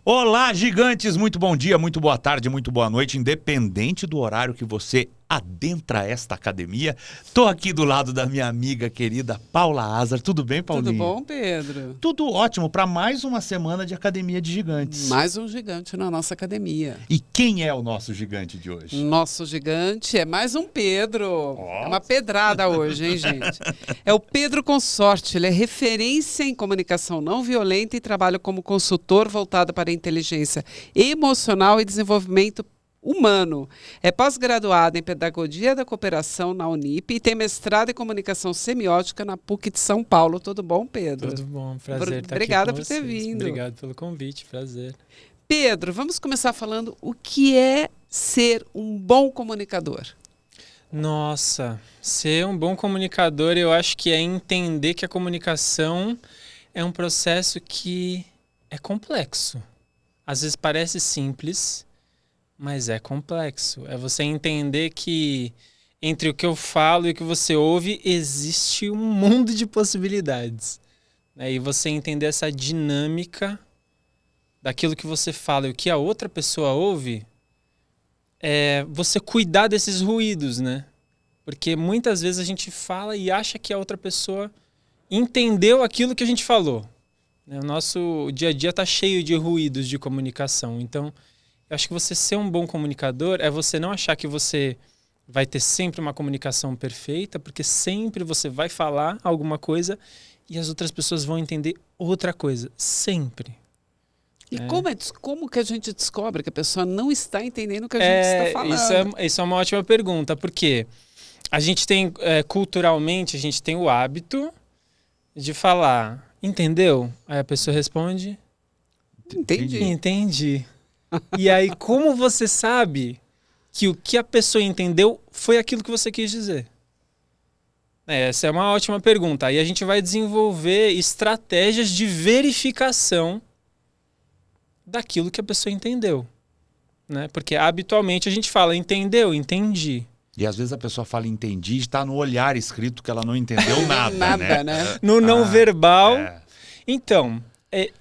Olá, gigantes! Muito bom dia, muito boa tarde, muito boa noite, independente do horário que você adentra esta academia. Tô aqui do lado da minha amiga querida Paula Azar. Tudo bem, Paulinha? Tudo bom, Pedro? Tudo ótimo para mais uma semana de Academia de Gigantes. Mais um gigante na nossa academia. E quem é o nosso gigante de hoje? Nosso gigante é mais um Pedro. É uma pedrada hoje, hein, gente? É o Pedro Consorte. Ele é referência em comunicação não violenta e trabalha como consultor voltado para a inteligência emocional e desenvolvimento humano. É pós-graduado em Pedagogia da Cooperação na Unip e tem mestrado em Comunicação Semiótica na PUC de São Paulo. Tudo bom, Pedro? Tudo bom, prazer estar Obrigada aqui com por ter vocês. vindo. Obrigado pelo convite, prazer. Pedro, vamos começar falando o que é ser um bom comunicador. Nossa, ser um bom comunicador eu acho que é entender que a comunicação é um processo que é complexo. Às vezes parece simples, mas é complexo. É você entender que entre o que eu falo e o que você ouve existe um mundo de possibilidades. E você entender essa dinâmica daquilo que você fala e o que a outra pessoa ouve, é você cuidar desses ruídos, né? Porque muitas vezes a gente fala e acha que a outra pessoa entendeu aquilo que a gente falou. O nosso dia a dia está cheio de ruídos de comunicação. Então, eu acho que você ser um bom comunicador é você não achar que você vai ter sempre uma comunicação perfeita, porque sempre você vai falar alguma coisa e as outras pessoas vão entender outra coisa. Sempre. E como que a gente descobre que a pessoa não está entendendo o que a gente está falando? Isso é uma ótima pergunta, porque a gente tem, culturalmente, a gente tem o hábito de falar, entendeu? Aí a pessoa responde, entendi. E aí, como você sabe que o que a pessoa entendeu foi aquilo que você quis dizer? Essa é uma ótima pergunta. Aí a gente vai desenvolver estratégias de verificação daquilo que a pessoa entendeu, né? Porque habitualmente a gente fala, entendeu? Entendi. E às vezes a pessoa fala entendi e está no olhar escrito que ela não entendeu nada, Nada, né? No não verbal. É. Então,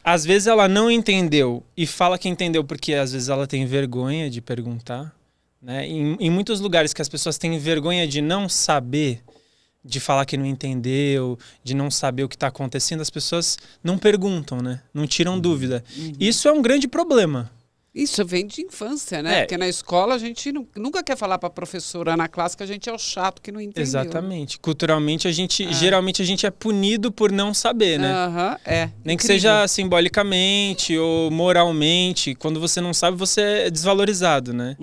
às vezes ela não entendeu e fala que entendeu porque às vezes ela tem vergonha de perguntar, né? Em muitos lugares que as pessoas têm vergonha de não saber, de falar que não entendeu, de não saber o que está acontecendo, as pessoas não perguntam, né? Não tiram dúvida. Isso é um grande problema. Isso vem de infância, né? Porque na escola a gente nunca quer falar para a professora na classe que a gente é o chato que não entendeu. Exatamente. Culturalmente, geralmente a gente é punido por não saber, né? Nem que seja simbolicamente ou moralmente. Quando você não sabe, você é desvalorizado, né?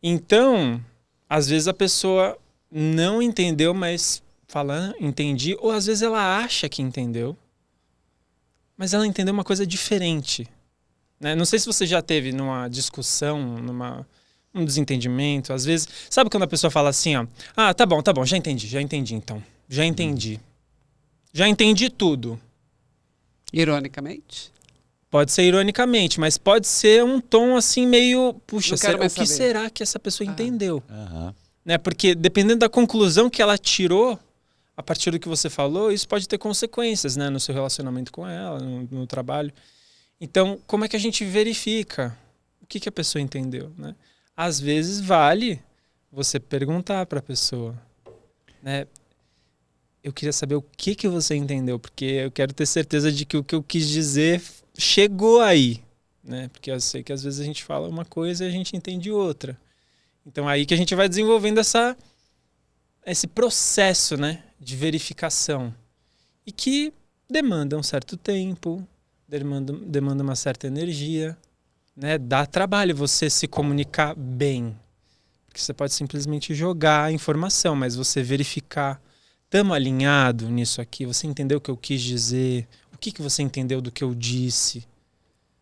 Então, às vezes a pessoa não entendeu, mas fala, entendi. Ou às vezes ela acha que entendeu, mas ela entendeu uma coisa diferente. Né? Não sei se você já teve numa discussão, um desentendimento, às vezes... Sabe quando a pessoa fala assim, ó, tá bom, já entendi então. Já entendi. Já entendi tudo. Ironicamente? Pode ser ironicamente, mas pode ser um tom assim meio... Puxa, o que será que essa pessoa entendeu? Né? Porque dependendo da conclusão que ela tirou, a partir do que você falou, isso pode ter consequências, né? No seu relacionamento com ela, no trabalho. Então, como é que a gente verifica o que a pessoa entendeu, né? Às vezes vale você perguntar para a pessoa, né? Eu queria saber o que você entendeu, porque eu quero ter certeza de que o que eu quis dizer chegou aí, né? Porque eu sei que às vezes a gente fala uma coisa e a gente entende outra. Então, aí que a gente vai desenvolvendo esse processo, né, de verificação. E que demanda um certo tempo, demanda uma certa energia, né? Dá trabalho você se comunicar bem. Porque você pode simplesmente jogar a informação, mas você verificar, estamos alinhados nisso aqui, você entendeu o que eu quis dizer, o que você entendeu do que eu disse.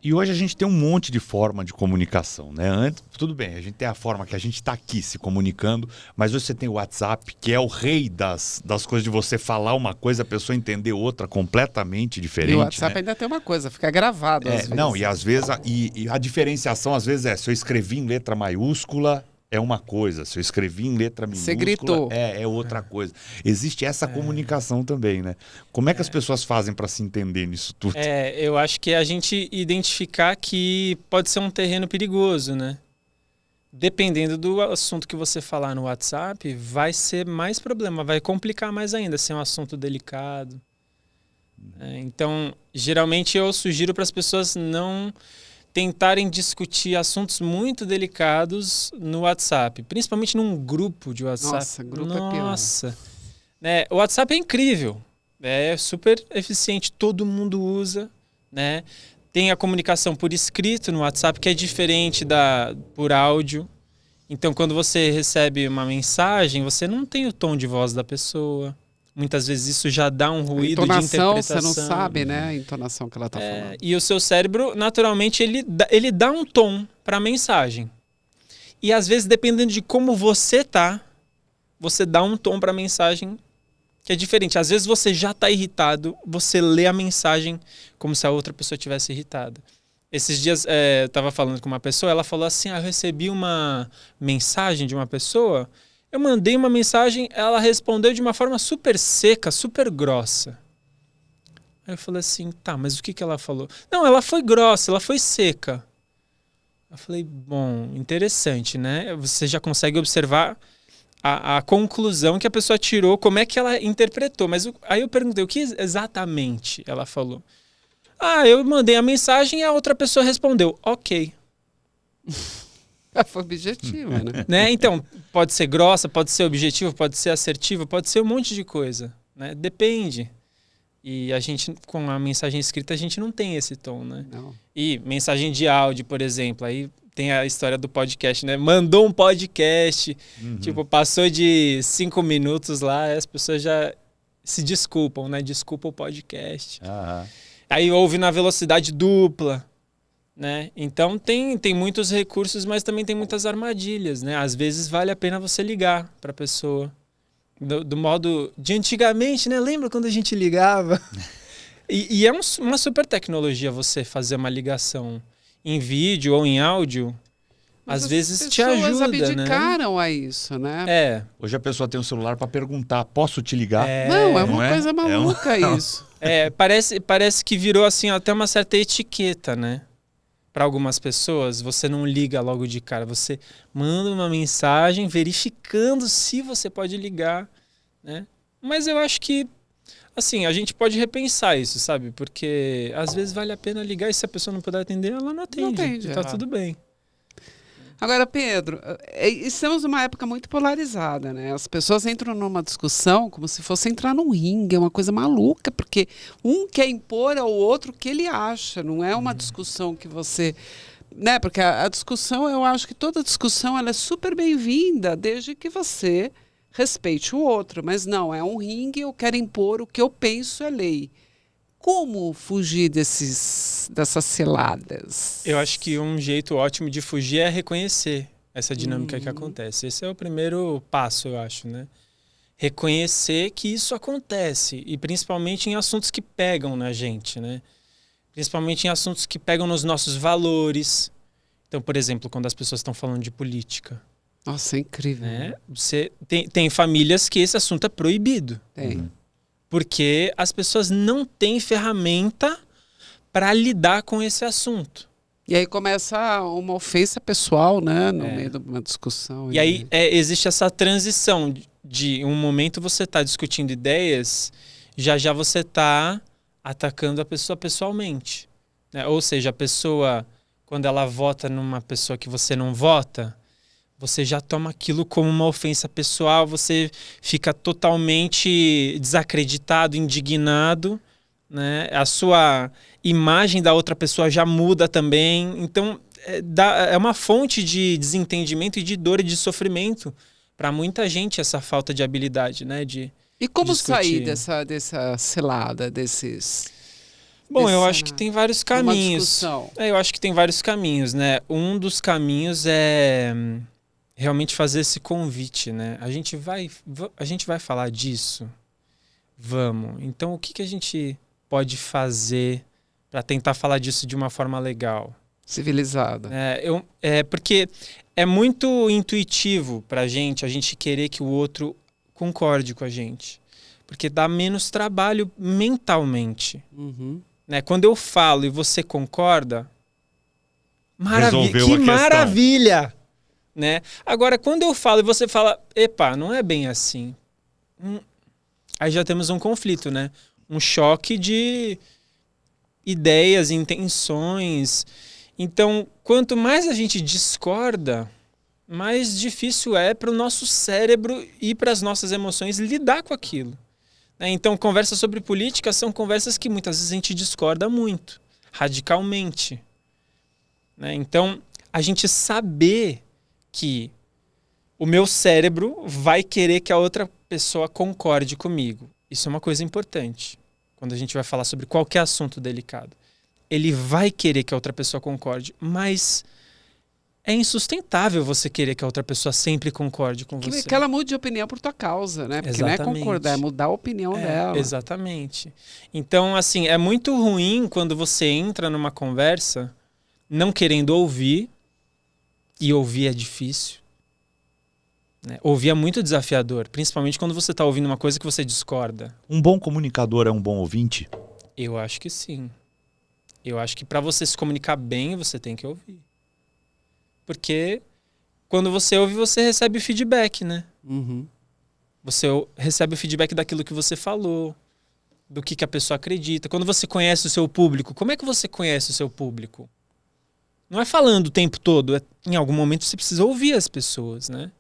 E hoje a gente tem um monte de forma de comunicação, né? Antes, tudo bem, a gente tem a forma que a gente está aqui se comunicando, mas hoje você tem o WhatsApp, que é o rei das coisas de você falar uma coisa, a pessoa entender outra completamente diferente. E o WhatsApp, né? Ainda tem uma coisa, fica gravado às vezes. Não, e às vezes, e a diferenciação às vezes se eu escrevi em letra maiúscula, é uma coisa, se eu escrevi em letra minúscula, você gritou. É outra coisa. Existe essa comunicação também, né? Como é que as pessoas fazem para se entender nisso tudo? Eu acho que é a gente identificar que pode ser um terreno perigoso, né? Dependendo do assunto que você falar no WhatsApp, vai ser mais problema, vai complicar mais ainda, se é um assunto delicado. Então, geralmente eu sugiro para as pessoas não tentarem discutir assuntos muito delicados no WhatsApp, principalmente num grupo de WhatsApp. Nossa, grupo é pior. Né? O WhatsApp é incrível, é super eficiente, todo mundo usa, né? Tem a comunicação por escrito no WhatsApp, que é diferente por áudio. Então, quando você recebe uma mensagem, você não tem o tom de voz da pessoa. Muitas vezes isso já dá um ruído de interpretação. Você não sabe, né, a entonação que ela está falando. E o seu cérebro, naturalmente, ele dá um tom para a mensagem. E às vezes, dependendo de como você tá, você dá um tom para a mensagem que é diferente. Às vezes você já está irritado, você lê a mensagem como se a outra pessoa estivesse irritada. Esses dias eu estava falando com uma pessoa, ela falou assim, eu recebi uma mensagem de uma pessoa... Eu mandei uma mensagem, ela respondeu de uma forma super seca, super grossa. Aí eu falei assim, tá, mas o que ela falou? Não, ela foi grossa, ela foi seca. Eu falei, bom, interessante, né? Você já consegue observar a conclusão que a pessoa tirou, como é que ela interpretou. Mas aí eu perguntei, o que exatamente ela falou? Eu mandei a mensagem e a outra pessoa respondeu, ok. Foi objetiva, né? Então, pode ser grossa, pode ser objetivo, pode ser assertivo, pode ser um monte de coisa, né? Depende. E a gente, com a mensagem escrita, a gente não tem esse tom, né? Não. E mensagem de áudio, por exemplo, aí tem a história do podcast, né? Mandou um podcast, tipo, passou de 5 minutos lá, as pessoas já se desculpam, né? Desculpa o podcast. Aí ouve na velocidade dupla. Né? Então tem muitos recursos, mas também tem muitas armadilhas, né? Às vezes vale a pena você ligar para a pessoa do modo de antigamente, né? Lembra quando a gente ligava? E é uma super tecnologia você fazer uma ligação em vídeo ou em áudio. Mas às vezes te ajuda, né? As pessoas abdicaram a isso, né? Hoje a pessoa tem um celular para perguntar, posso te ligar? Não, é uma coisa maluca isso. Parece que virou assim até uma certa etiqueta, né? Para algumas pessoas, você não liga logo de cara, você manda uma mensagem verificando se você pode ligar, né? Mas eu acho que, assim, a gente pode repensar isso, sabe? Porque às vezes vale a pena ligar e se a pessoa não puder atender, ela não atende. Tá tudo bem. Agora, Pedro, estamos numa época muito polarizada, né? As pessoas entram numa discussão como se fosse entrar num ringue, é uma coisa maluca, porque um quer impor ao outro o que ele acha, não é uma discussão que você... né? Porque a discussão, eu acho que toda discussão ela é super bem-vinda, desde que você respeite o outro, mas não, é um ringue, eu quero impor o que eu penso é lei. Como fugir dessas ciladas? Eu acho que um jeito ótimo de fugir é reconhecer essa dinâmica que acontece. Esse é o primeiro passo, eu acho, né? Reconhecer que isso acontece, e principalmente em assuntos que pegam na gente, né? Principalmente em assuntos que pegam nos nossos valores. Então, por exemplo, quando as pessoas estão falando de política. Nossa, é incrível. Né? Você tem famílias que esse assunto é proibido. Tem. Porque as pessoas não têm ferramenta para lidar com esse assunto. E aí começa uma ofensa pessoal, né? No meio de uma discussão. E aí existe essa transição de um momento você está discutindo ideias, já você está atacando a pessoa pessoalmente. Né? Ou seja, a pessoa, quando ela vota numa pessoa que você não vota, você já toma aquilo como uma ofensa pessoal, você fica totalmente desacreditado, indignado, né? A sua imagem da outra pessoa já muda também. Então, é uma fonte de desentendimento e de dor e de sofrimento para muita gente, essa falta de habilidade, né? E como sair dessa cilada, desses... Bom, eu acho que tem vários caminhos. Eu acho que tem vários caminhos, né? Um dos caminhos é... realmente fazer esse convite, né? A gente vai falar disso? Vamos. Então, o que a gente pode fazer para tentar falar disso de uma forma legal? Civilizada. Porque é muito intuitivo pra a gente querer que o outro concorde com a gente. Porque dá menos trabalho mentalmente. Né? Quando eu falo e você concorda, que maravilha! Né? Agora, quando eu falo e você fala, epa, não é bem assim. Aí já temos um conflito, né? Um choque de ideias, intenções. Então, quanto mais a gente discorda, mais difícil é para o nosso cérebro e para as nossas emoções lidar com aquilo. Então, conversas sobre política são conversas que muitas vezes a gente discorda muito, radicalmente. Então, a gente saber que o meu cérebro vai querer que a outra pessoa concorde comigo. Isso é uma coisa importante. Quando a gente vai falar sobre qualquer assunto delicado. Ele vai querer que a outra pessoa concorde, mas é insustentável você querer que a outra pessoa sempre concorde com você. Que ela mude de opinião por tua causa, né? Porque exatamente. Não é concordar, é mudar a opinião dela. Exatamente. Então, assim, é muito ruim quando você entra numa conversa não querendo ouvir, e ouvir é difícil. Né? Ouvir é muito desafiador, principalmente quando você está ouvindo uma coisa que você discorda. Um bom comunicador é um bom ouvinte? Eu acho que sim. Eu acho que para você se comunicar bem, você tem que ouvir. Porque quando você ouve, você recebe o feedback, né? Você recebe o feedback daquilo que você falou, do que a pessoa acredita. Quando você conhece o seu público, como é que você conhece o seu público? Não é falando o tempo todo. Em algum momento você precisa ouvir as pessoas, né?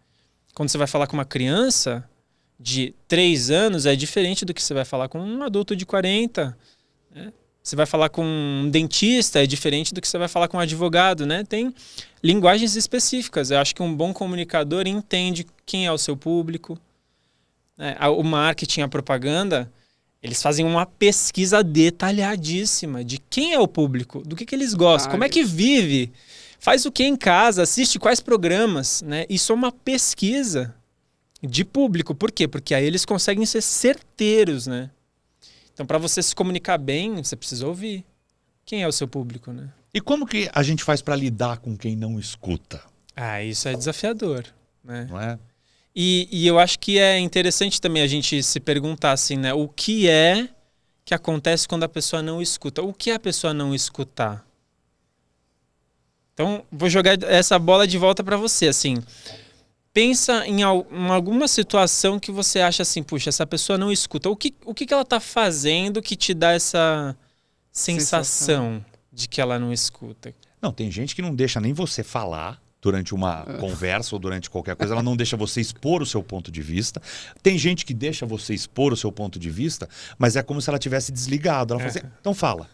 Quando você vai falar com uma criança de 3 anos, é diferente do que você vai falar com um adulto de 40, né? Você vai falar com um dentista, é diferente do que você vai falar com um advogado, né? Tem linguagens específicas. Eu acho que um bom comunicador entende quem é o seu público. O marketing, a propaganda, eles fazem uma pesquisa detalhadíssima de quem é o público, do que eles gostam, como é que vive, faz o que em casa, assiste quais programas, né? Isso é uma pesquisa de público. Por quê? Porque aí eles conseguem ser certeiros, né? Então, para você se comunicar bem, você precisa ouvir quem é o seu público, né? E como que a gente faz para lidar com quem não escuta? Isso é desafiador, né? Não é? E eu acho que é interessante também a gente se perguntar assim, né? O que é que acontece quando a pessoa não escuta? O que é a pessoa não escutar? Então, vou jogar essa bola de volta para você, assim. Pensa em alguma situação que você acha assim, puxa, essa pessoa não escuta. O que ela está fazendo que te dá essa sensação de que ela não escuta? Não, tem gente que não deixa nem você falar durante uma conversa ou durante qualquer coisa. Ela não deixa você expor o seu ponto de vista. Tem gente que deixa você expor o seu ponto de vista, mas é como se ela tivesse desligado. Ela fala assim, então fala.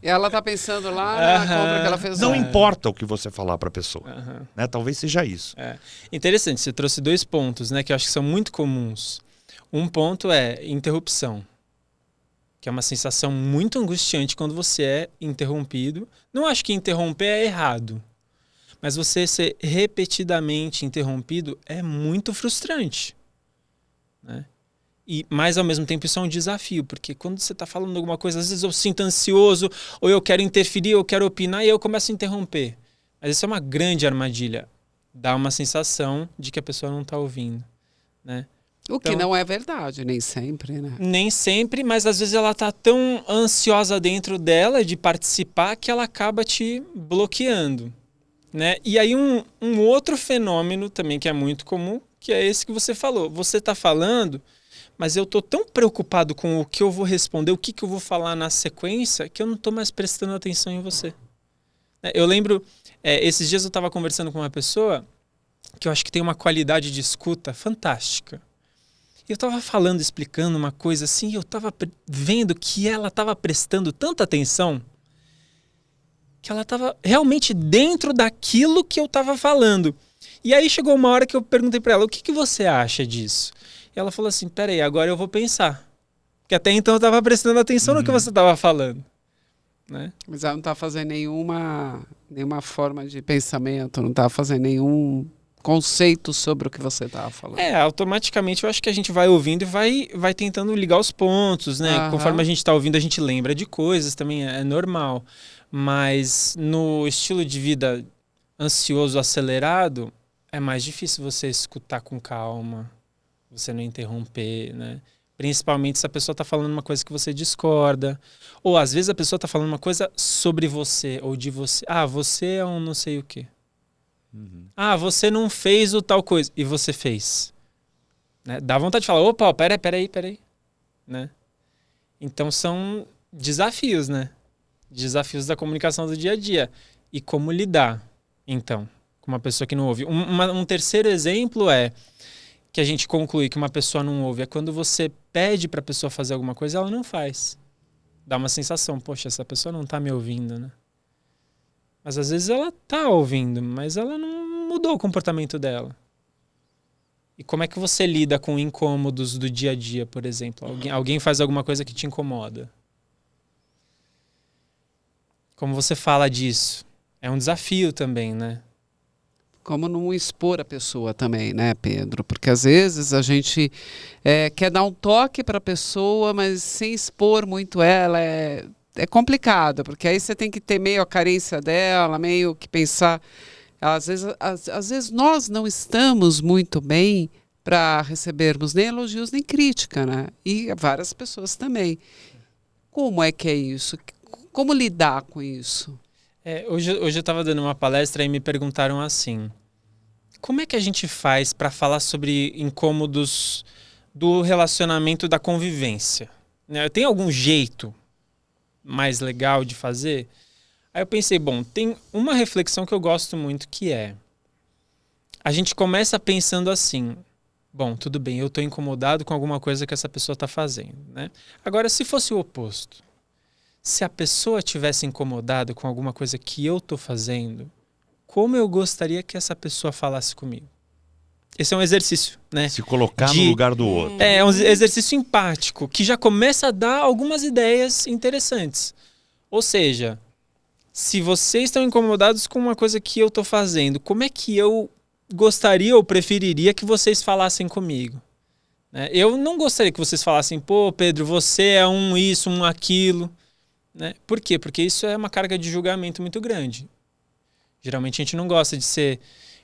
E ela tá pensando lá na compra que ela fez. Não importa o que você falar para a pessoa. Né? Talvez seja isso. Interessante, você trouxe 2 pontos, né, que eu acho que são muito comuns. Um ponto é interrupção, que é uma sensação muito angustiante quando você é interrompido. Não acho que interromper é errado, mas você ser repetidamente interrompido é muito frustrante, né? Mas, ao mesmo tempo, isso é um desafio, porque quando você está falando alguma coisa, às vezes eu sinto ansioso, ou eu quero interferir, ou eu quero opinar, e eu começo a interromper. Mas isso é uma grande armadilha. Dá uma sensação de que a pessoa não está ouvindo, né? O que não é verdade, nem sempre, né? Nem sempre, mas às vezes ela está tão ansiosa dentro dela de participar que ela acaba te bloqueando, né? E aí um outro fenômeno também que é muito comum, que é esse que você falou. Você está falando, mas eu estou tão preocupado com o que eu vou responder, o que eu vou falar na sequência, que eu não estou mais prestando atenção em você. Eu lembro, esses dias eu estava conversando com uma pessoa que eu acho que tem uma qualidade de escuta fantástica. E eu estava falando, explicando uma coisa assim, e eu estava vendo que ela estava prestando tanta atenção que ela estava realmente dentro daquilo que eu estava falando. E aí chegou uma hora que eu perguntei para ela, o que você acha disso? E ela falou assim, peraí, agora eu vou pensar. Porque até então eu estava prestando atenção no que você estava falando. Né? Mas ela não está fazendo nenhuma forma de pensamento, não está fazendo nenhum conceito sobre o que você estava falando. Automaticamente eu acho que a gente vai ouvindo e vai tentando ligar os pontos, né? Conforme a gente está ouvindo, a gente lembra de coisas, também é normal. Mas no estilo de vida ansioso, acelerado, é mais difícil você escutar com calma, você não interromper, né? Principalmente se a pessoa está falando uma coisa que você discorda. Ou às vezes a pessoa está falando uma coisa sobre você ou de você. Ah, você é um não sei o quê. Ah, você não fez o tal coisa. E você fez. Né? Dá vontade de falar, opa, peraí. Né? Então são desafios, né? Desafios da comunicação do dia a dia. E como lidar, então, com uma pessoa que não ouve. Um terceiro exemplo é que a gente conclui que uma pessoa não ouve é quando você pede para a pessoa fazer alguma coisa, ela não faz. Dá uma sensação, poxa, essa pessoa não está me ouvindo, né? Mas às vezes ela está ouvindo, mas ela não mudou o comportamento dela. E como é que você lida com incômodos do dia a dia, por exemplo? Alguém faz alguma coisa que te incomoda. Como você fala disso? É um desafio também, né? Como não expor a pessoa também, né, Pedro? Porque às vezes a gente quer dar um toque para a pessoa, mas sem expor muito ela. É complicado, porque aí você tem que ter meio a carência dela, meio que pensar. Às vezes nós não estamos muito bem para recebermos nem elogios nem crítica, né? E várias pessoas também. Como é que é isso? Como lidar com isso? Hoje eu estava dando uma palestra e me perguntaram assim, como é que a gente faz para falar sobre incômodos do relacionamento da convivência? Né? Tem algum jeito mais legal de fazer? Aí eu pensei, bom, tem uma reflexão que eu gosto muito que é, a gente começa pensando assim, bom, tudo bem, eu estou incomodado com alguma coisa que essa pessoa está fazendo. Né? Agora, se fosse o oposto, se a pessoa tivesse incomodado com alguma coisa que eu estou fazendo, como eu gostaria que essa pessoa falasse comigo? Esse é um exercício, né? Se colocar no lugar do outro. É um exercício empático, que já começa a dar algumas ideias interessantes. Ou seja, se vocês estão incomodados com uma coisa que eu estou fazendo, como é que eu gostaria ou preferiria que vocês falassem comigo? Né? Eu não gostaria que vocês falassem, pô, Pedro, você é um isso, um aquilo. Né? Por quê? Porque isso é uma carga de julgamento muito grande. Geralmente a gente não gosta de ser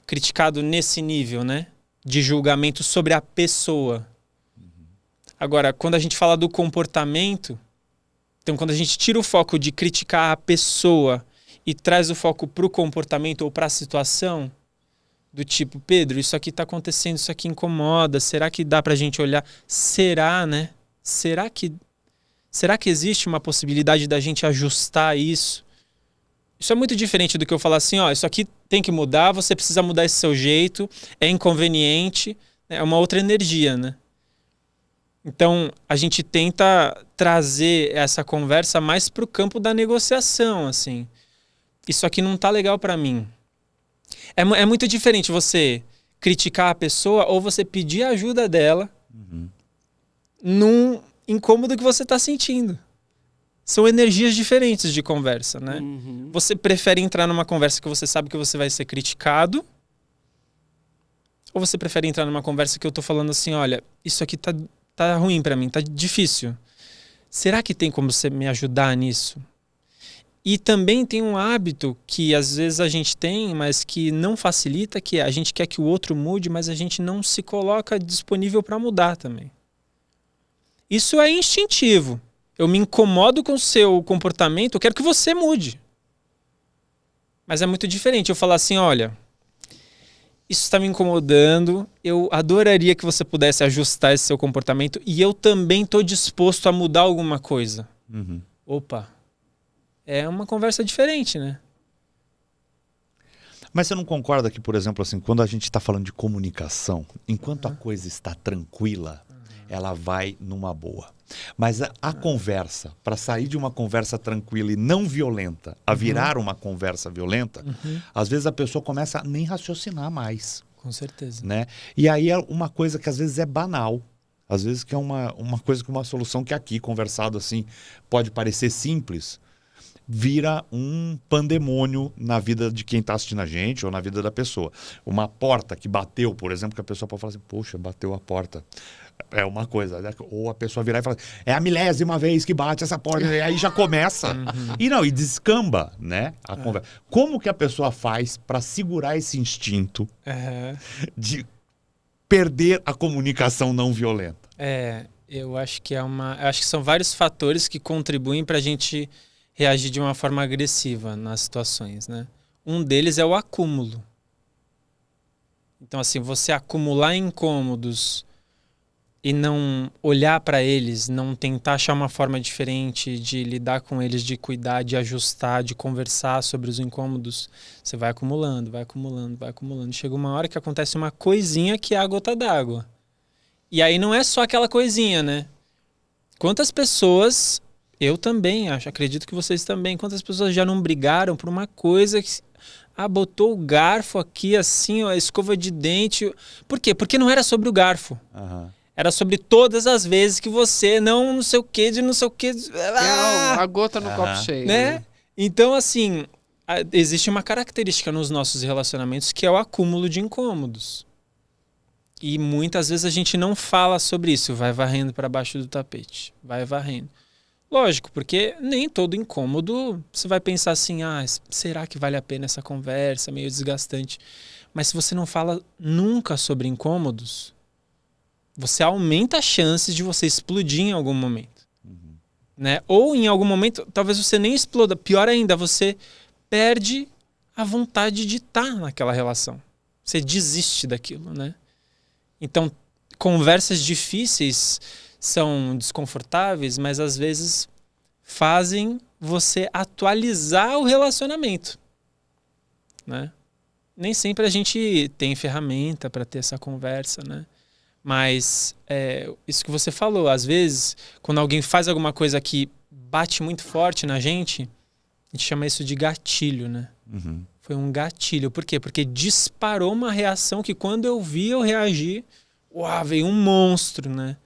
criticado nesse nível, né? De julgamento sobre a pessoa. Agora, quando a gente fala do comportamento, então quando a gente tira o foco de criticar a pessoa e traz o foco para o comportamento ou para a situação, do tipo, Pedro, isso aqui está acontecendo, isso aqui incomoda, será que dá para a gente olhar? Será, né? Será que existe uma possibilidade da gente ajustar isso? Isso é muito diferente do que eu falar assim, ó, isso aqui tem que mudar, você precisa mudar esse seu jeito, é inconveniente, é uma outra energia, né? Então, a gente tenta trazer essa conversa mais para o campo da negociação, assim. Isso aqui não tá legal para mim. É muito diferente você criticar a pessoa ou você pedir a ajuda dela num incômodo que você está sentindo. São energias diferentes de conversa, né? Você prefere entrar numa conversa que você sabe que você vai ser criticado? Ou você prefere entrar numa conversa que eu tô falando assim, olha, isso aqui tá ruim pra mim, tá difícil. Será que tem como você me ajudar nisso? E também tem um hábito que às vezes a gente tem, mas que não facilita, que é a gente quer que o outro mude, mas a gente não se coloca disponível para mudar também. Isso é instintivo. Eu me incomodo com o seu comportamento, eu quero que você mude. Mas é muito diferente eu falar assim, olha, isso está me incomodando, eu adoraria que você pudesse ajustar esse seu comportamento e eu também estou disposto a mudar alguma coisa. Opa, é uma conversa diferente, né? Mas você não concorda que, por exemplo, assim, quando a gente está falando de comunicação, enquanto a coisa está tranquila, ela vai numa boa. Mas a conversa, para sair de uma conversa tranquila e não violenta a virar uma conversa violenta, às vezes a pessoa começa a nem raciocinar mais. Com certeza. Né? E aí é uma coisa que às vezes é banal. Às vezes que é uma coisa com uma solução que aqui, conversado assim, pode parecer simples, vira um pandemônio na vida de quem está assistindo a gente ou na vida da pessoa. Uma porta que bateu, por exemplo, que a pessoa pode falar assim, poxa, bateu a porta. É uma coisa. Ou a pessoa virar e falar, é a 1000ª vez que bate essa porta. E aí já começa. E descamba, né? A conversa. Como que a pessoa faz para segurar esse instinto de perder a comunicação não violenta? Eu acho que acho que são vários fatores que contribuem para a gente reagir de uma forma agressiva nas situações, né? Um deles é o acúmulo. Então, assim, você acumular incômodos e não olhar para eles, não tentar achar uma forma diferente de lidar com eles, de cuidar, de ajustar, de conversar sobre os incômodos, você vai acumulando, vai acumulando, vai acumulando. Chega uma hora que acontece uma coisinha que é a gota d'água. E aí não é só aquela coisinha, né? Quantas pessoas, eu também acredito que vocês também, quantas pessoas já não brigaram por uma coisa que... botou o garfo aqui, assim, ó, a escova de dente. Por quê? Porque não era sobre o garfo. Era sobre todas as vezes que você não sei o que, de não sei o que. A gota no copo cheio. Né? Então, assim, existe uma característica nos nossos relacionamentos que é o acúmulo de incômodos. E muitas vezes a gente não fala sobre isso. Vai varrendo para baixo do tapete. Vai varrendo. Lógico, porque nem todo incômodo você vai pensar assim, será que vale a pena essa conversa, meio desgastante. Mas se você não fala nunca sobre incômodos, você aumenta as chances de você explodir em algum momento. Né? Ou em algum momento, talvez você nem exploda. Pior ainda, você perde a vontade de estar naquela relação. Você desiste daquilo, né? Então, conversas difíceis são desconfortáveis, mas às vezes fazem você atualizar o relacionamento, né? Nem sempre a gente tem ferramenta para ter essa conversa, né? Mas isso que você falou, às vezes, quando alguém faz alguma coisa que bate muito forte na gente, a gente chama isso de gatilho, né? Foi um gatilho. Por quê? Porque disparou uma reação que quando eu vi, eu reagi, veio um monstro, né?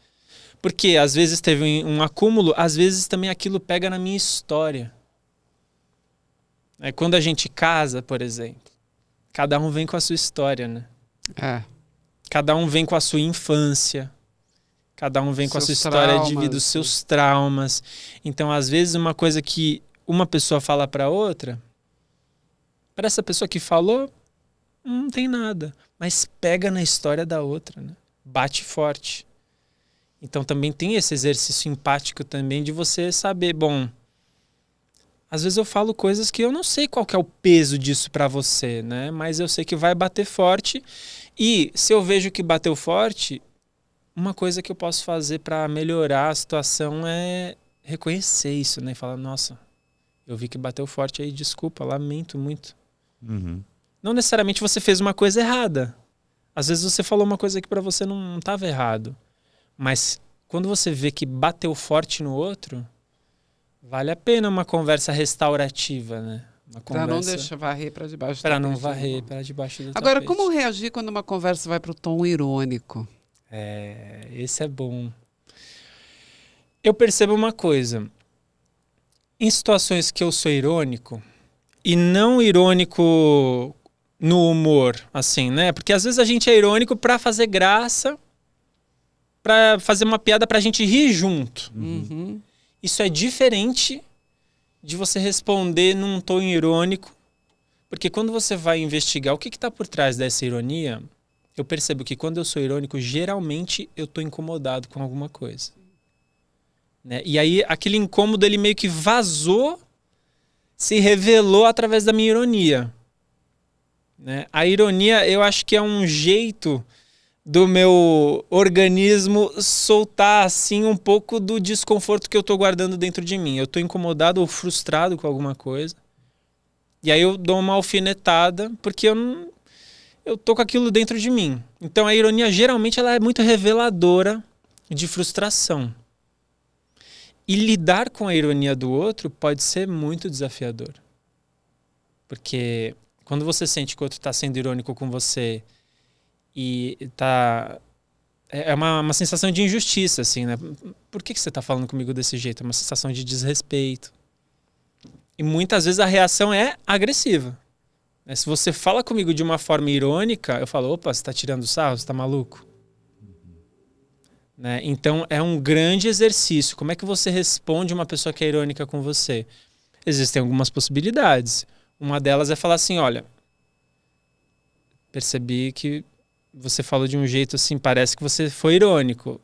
Porque às vezes teve um acúmulo, às vezes também aquilo pega na minha história. Quando a gente casa, por exemplo, cada um vem com a sua história, né? Cada um vem com a sua infância. Cada um vem com a sua história de vida, os seus traumas. Então, às vezes, uma coisa que uma pessoa fala para outra, para essa pessoa que falou, não tem nada. Mas pega na história da outra, né? Bate forte. Então também tem esse exercício empático também de você saber, às vezes eu falo coisas que eu não sei qual que é o peso disso para você, né? Mas eu sei que vai bater forte e se eu vejo que bateu forte, uma coisa que eu posso fazer para melhorar a situação é reconhecer isso, né? E falar, nossa, eu vi que bateu forte aí, desculpa, lamento muito. Não necessariamente você fez uma coisa errada. Às vezes você falou uma coisa que para você não estava errado. Mas quando você vê que bateu forte no outro, vale a pena uma conversa restaurativa, né? Para não deixar varrer para debaixo do tapete. Para não varrer para debaixo do tapete. Agora, como reagir quando uma conversa vai para o tom irônico? Esse é bom. Eu percebo uma coisa. Em situações que eu sou irônico, e não irônico no humor, assim, né? Porque às vezes a gente é irônico para fazer graça, para fazer uma piada pra gente rir junto. Isso é diferente de você responder num tom irônico, porque quando você vai investigar o que está por trás dessa ironia, eu percebo que quando eu sou irônico, geralmente eu tô incomodado com alguma coisa. Né? E aí aquele incômodo ele meio que vazou, se revelou através da minha ironia. Né? A ironia eu acho que é um jeito do meu organismo soltar assim um pouco do desconforto que eu tô guardando dentro de mim. Eu tô incomodado ou frustrado com alguma coisa. E aí eu dou uma alfinetada porque eu tô com aquilo dentro de mim. Então a ironia geralmente ela é muito reveladora de frustração. E lidar com a ironia do outro pode ser muito desafiador. Porque quando você sente que o outro está sendo irônico com você e é uma sensação de injustiça, assim, né? Por que você está falando comigo desse jeito? É uma sensação de desrespeito. E muitas vezes a reação é agressiva. Se você fala comigo de uma forma irônica, eu falo, opa, você está tirando sarro, você está maluco? né? Então, é um grande exercício. Como é que você responde uma pessoa que é irônica com você? Existem algumas possibilidades. Uma delas é falar assim, olha, percebi que você falou de um jeito assim, parece que você foi irônico.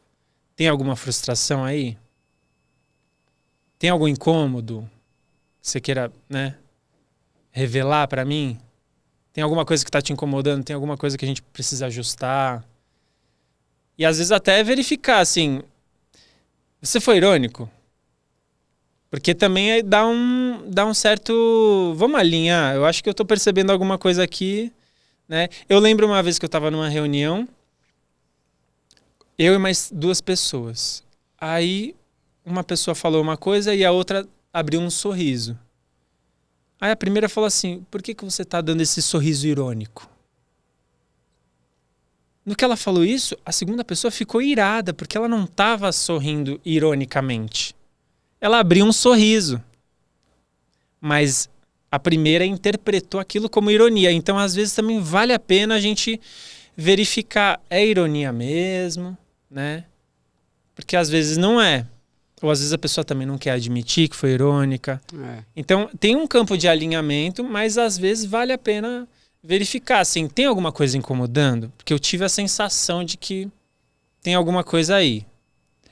Tem alguma frustração aí? Tem algum incômodo que você queira, né, revelar para mim? Tem alguma coisa que está te incomodando? Tem alguma coisa que a gente precisa ajustar? E às vezes até verificar, assim, você foi irônico? Porque também dá um certo... Vamos alinhar, eu acho que eu estou percebendo alguma coisa aqui, né? Eu lembro uma vez que eu estava numa reunião, eu e mais 2 pessoas. Aí uma pessoa falou uma coisa e a outra abriu um sorriso. Aí a primeira falou assim, por que você está dando esse sorriso irônico? No que ela falou isso, a segunda pessoa ficou irada, porque ela não estava sorrindo ironicamente. Ela abriu um sorriso. Mas a primeira interpretou aquilo como ironia. Então, às vezes, também vale a pena a gente verificar, é ironia mesmo, né? Porque às vezes não é. Ou às vezes a pessoa também não quer admitir que foi irônica. Então, tem um campo de alinhamento, mas às vezes vale a pena verificar, assim, tem alguma coisa incomodando? Porque eu tive a sensação de que tem alguma coisa aí,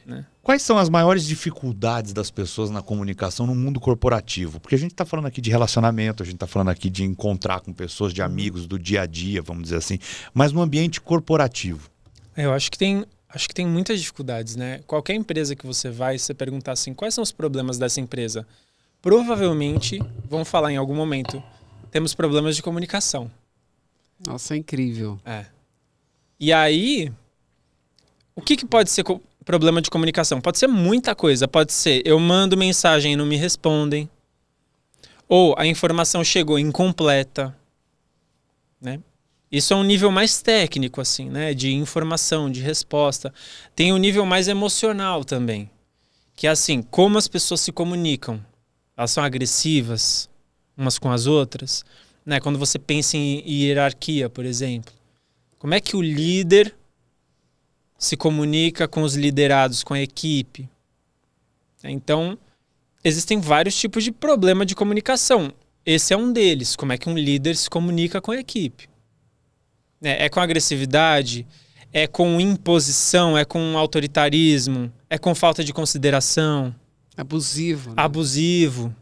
né? Quais são as maiores dificuldades das pessoas na comunicação no mundo corporativo? Porque a gente está falando aqui de relacionamento, a gente está falando aqui de encontrar com pessoas, de amigos, do dia a dia, vamos dizer assim, mas no ambiente corporativo. Eu acho que tem muitas dificuldades, né? Qualquer empresa que você vai, você perguntar assim, quais são os problemas dessa empresa? Provavelmente vão falar em algum momento, temos problemas de comunicação. Nossa, é incrível. E aí, o que pode ser problema de comunicação? Pode ser muita coisa. Pode ser, eu mando mensagem e não me respondem. Ou a informação chegou incompleta, né? Isso é um nível mais técnico, assim, né? De informação, de resposta. Tem um nível mais emocional também. Que é assim, como as pessoas se comunicam. Elas são agressivas umas com as outras, né? Quando você pensa em hierarquia, por exemplo. Como é que o líder se comunica com os liderados, com a equipe? Então, existem vários tipos de problema de comunicação. Esse é um deles. Como é que um líder se comunica com a equipe? É com agressividade? É com imposição? É com autoritarismo? É com falta de consideração? Abusivo. Né? Abusivo.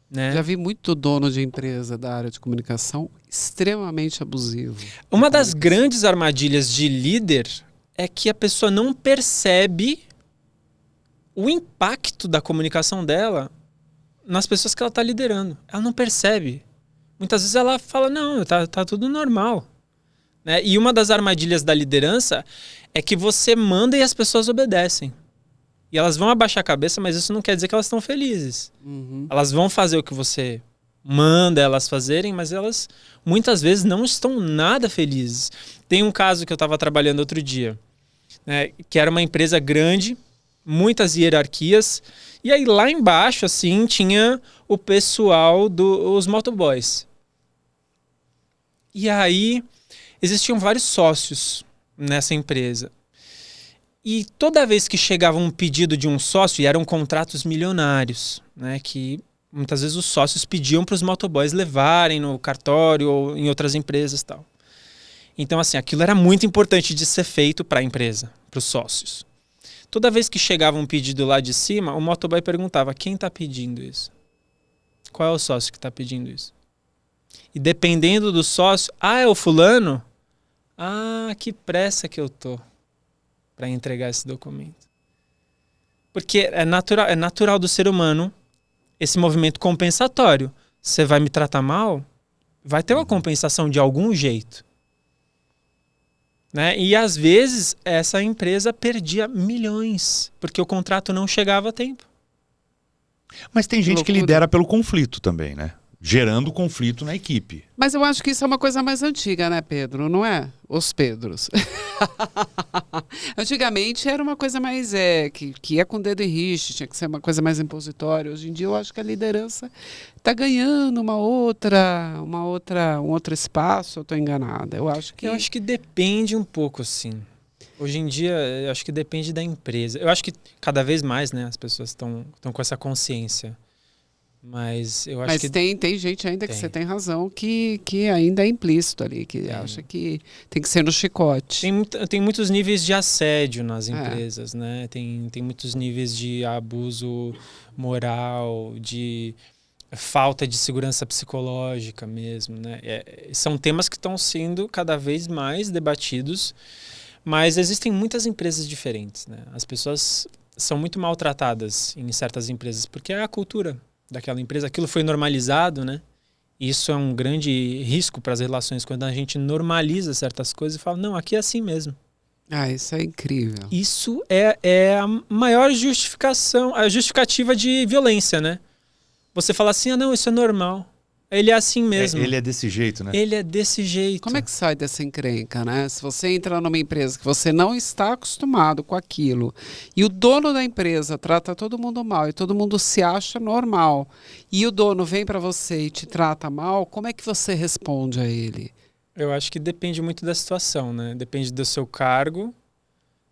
Né? Já vi muito dono de empresa da área de comunicação extremamente abusivo. Uma das grandes armadilhas de líder é que a pessoa não percebe o impacto da comunicação dela nas pessoas que ela está liderando. Ela não percebe. Muitas vezes ela fala, não, tá tudo normal. Né? E uma das armadilhas da liderança é que você manda e as pessoas obedecem. E elas vão abaixar a cabeça, mas isso não quer dizer que elas estão felizes. Uhum. Elas vão fazer o que você manda elas fazerem, mas elas muitas vezes não estão nada felizes. Tem um caso que eu estava trabalhando outro dia, né, que era uma empresa grande, muitas hierarquias, e aí lá embaixo assim tinha o pessoal dos motoboys. E aí existiam vários sócios nessa empresa. E toda vez que chegava um pedido de um sócio, e eram contratos milionários, né, que muitas vezes os sócios pediam para os motoboys levarem no cartório ou em outras empresas e tal. Então, assim, aquilo era muito importante de ser feito para a empresa, para os sócios. Toda vez que chegava um pedido lá de cima, o motoboy perguntava, quem está pedindo isso? Qual é o sócio que está pedindo isso? E dependendo do sócio, é o fulano? Que pressa que eu tô para entregar esse documento. Porque é natural do ser humano esse movimento compensatório. Você vai me tratar mal? Vai ter uma compensação de algum jeito. Né? E às vezes essa empresa perdia milhões, porque o contrato não chegava a tempo. Mas tem gente que lidera pelo conflito também, né? Gerando conflito na equipe. Mas eu acho que isso é uma coisa mais antiga, né, Pedro? Não é? Os Pedros. Antigamente era uma coisa mais que ia com o dedo em riste, tinha que ser uma coisa mais impositória. Hoje em dia eu acho que a liderança está ganhando um outro espaço. Eu estou enganada. Eu acho que depende um pouco, assim. Hoje em dia, eu acho que depende da empresa. Eu acho que cada vez mais, né, as pessoas estão com essa consciência. Mas eu acho que... Mas tem gente ainda que você tem razão, que ainda é implícito ali, que acha que tem que ser no chicote. Tem muitos níveis de assédio nas empresas, né? Tem muitos níveis de abuso moral, de falta de segurança psicológica mesmo, né? São temas que estão sendo cada vez mais debatidos, mas existem muitas empresas diferentes, né? As pessoas são muito maltratadas em certas empresas, porque é a cultura daquela empresa, aquilo foi normalizado, né? Isso é um grande risco para as relações, quando a gente normaliza certas coisas e fala, não, aqui é assim mesmo. Isso é incrível. Isso é a maior justificativa de violência, né? Você fala assim, não, isso é normal. Ele é assim mesmo. Ele é desse jeito, né? Ele é desse jeito. Como é que sai dessa encrenca, né? Se você entra numa empresa que você não está acostumado com aquilo e o dono da empresa trata todo mundo mal e todo mundo se acha normal e o dono vem para você e te trata mal, como é que você responde a ele? Eu acho que depende muito da situação, né? Depende do seu cargo,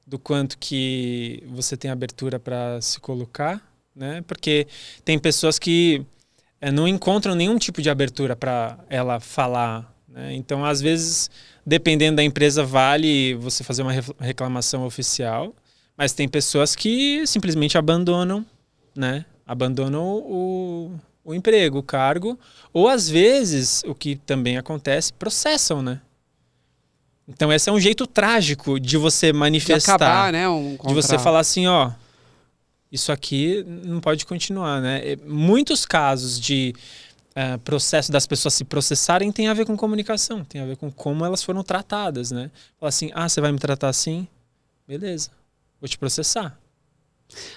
do quanto que você tem abertura para se colocar, né? Porque tem pessoas que não encontram nenhum tipo de abertura para ela falar, né? Então, às vezes, dependendo da empresa, vale você fazer uma reclamação oficial, mas tem pessoas que simplesmente abandonam, né? Abandonam o emprego, o cargo, ou às vezes, o que também acontece, processam, né? Então, esse é um jeito trágico de você manifestar, de acabar, né, de você falar assim, isso aqui não pode continuar, né? Muitos casos de processo das pessoas se processarem tem a ver com comunicação, tem a ver com como elas foram tratadas, né? Falar assim, você vai me tratar assim? Beleza, vou te processar.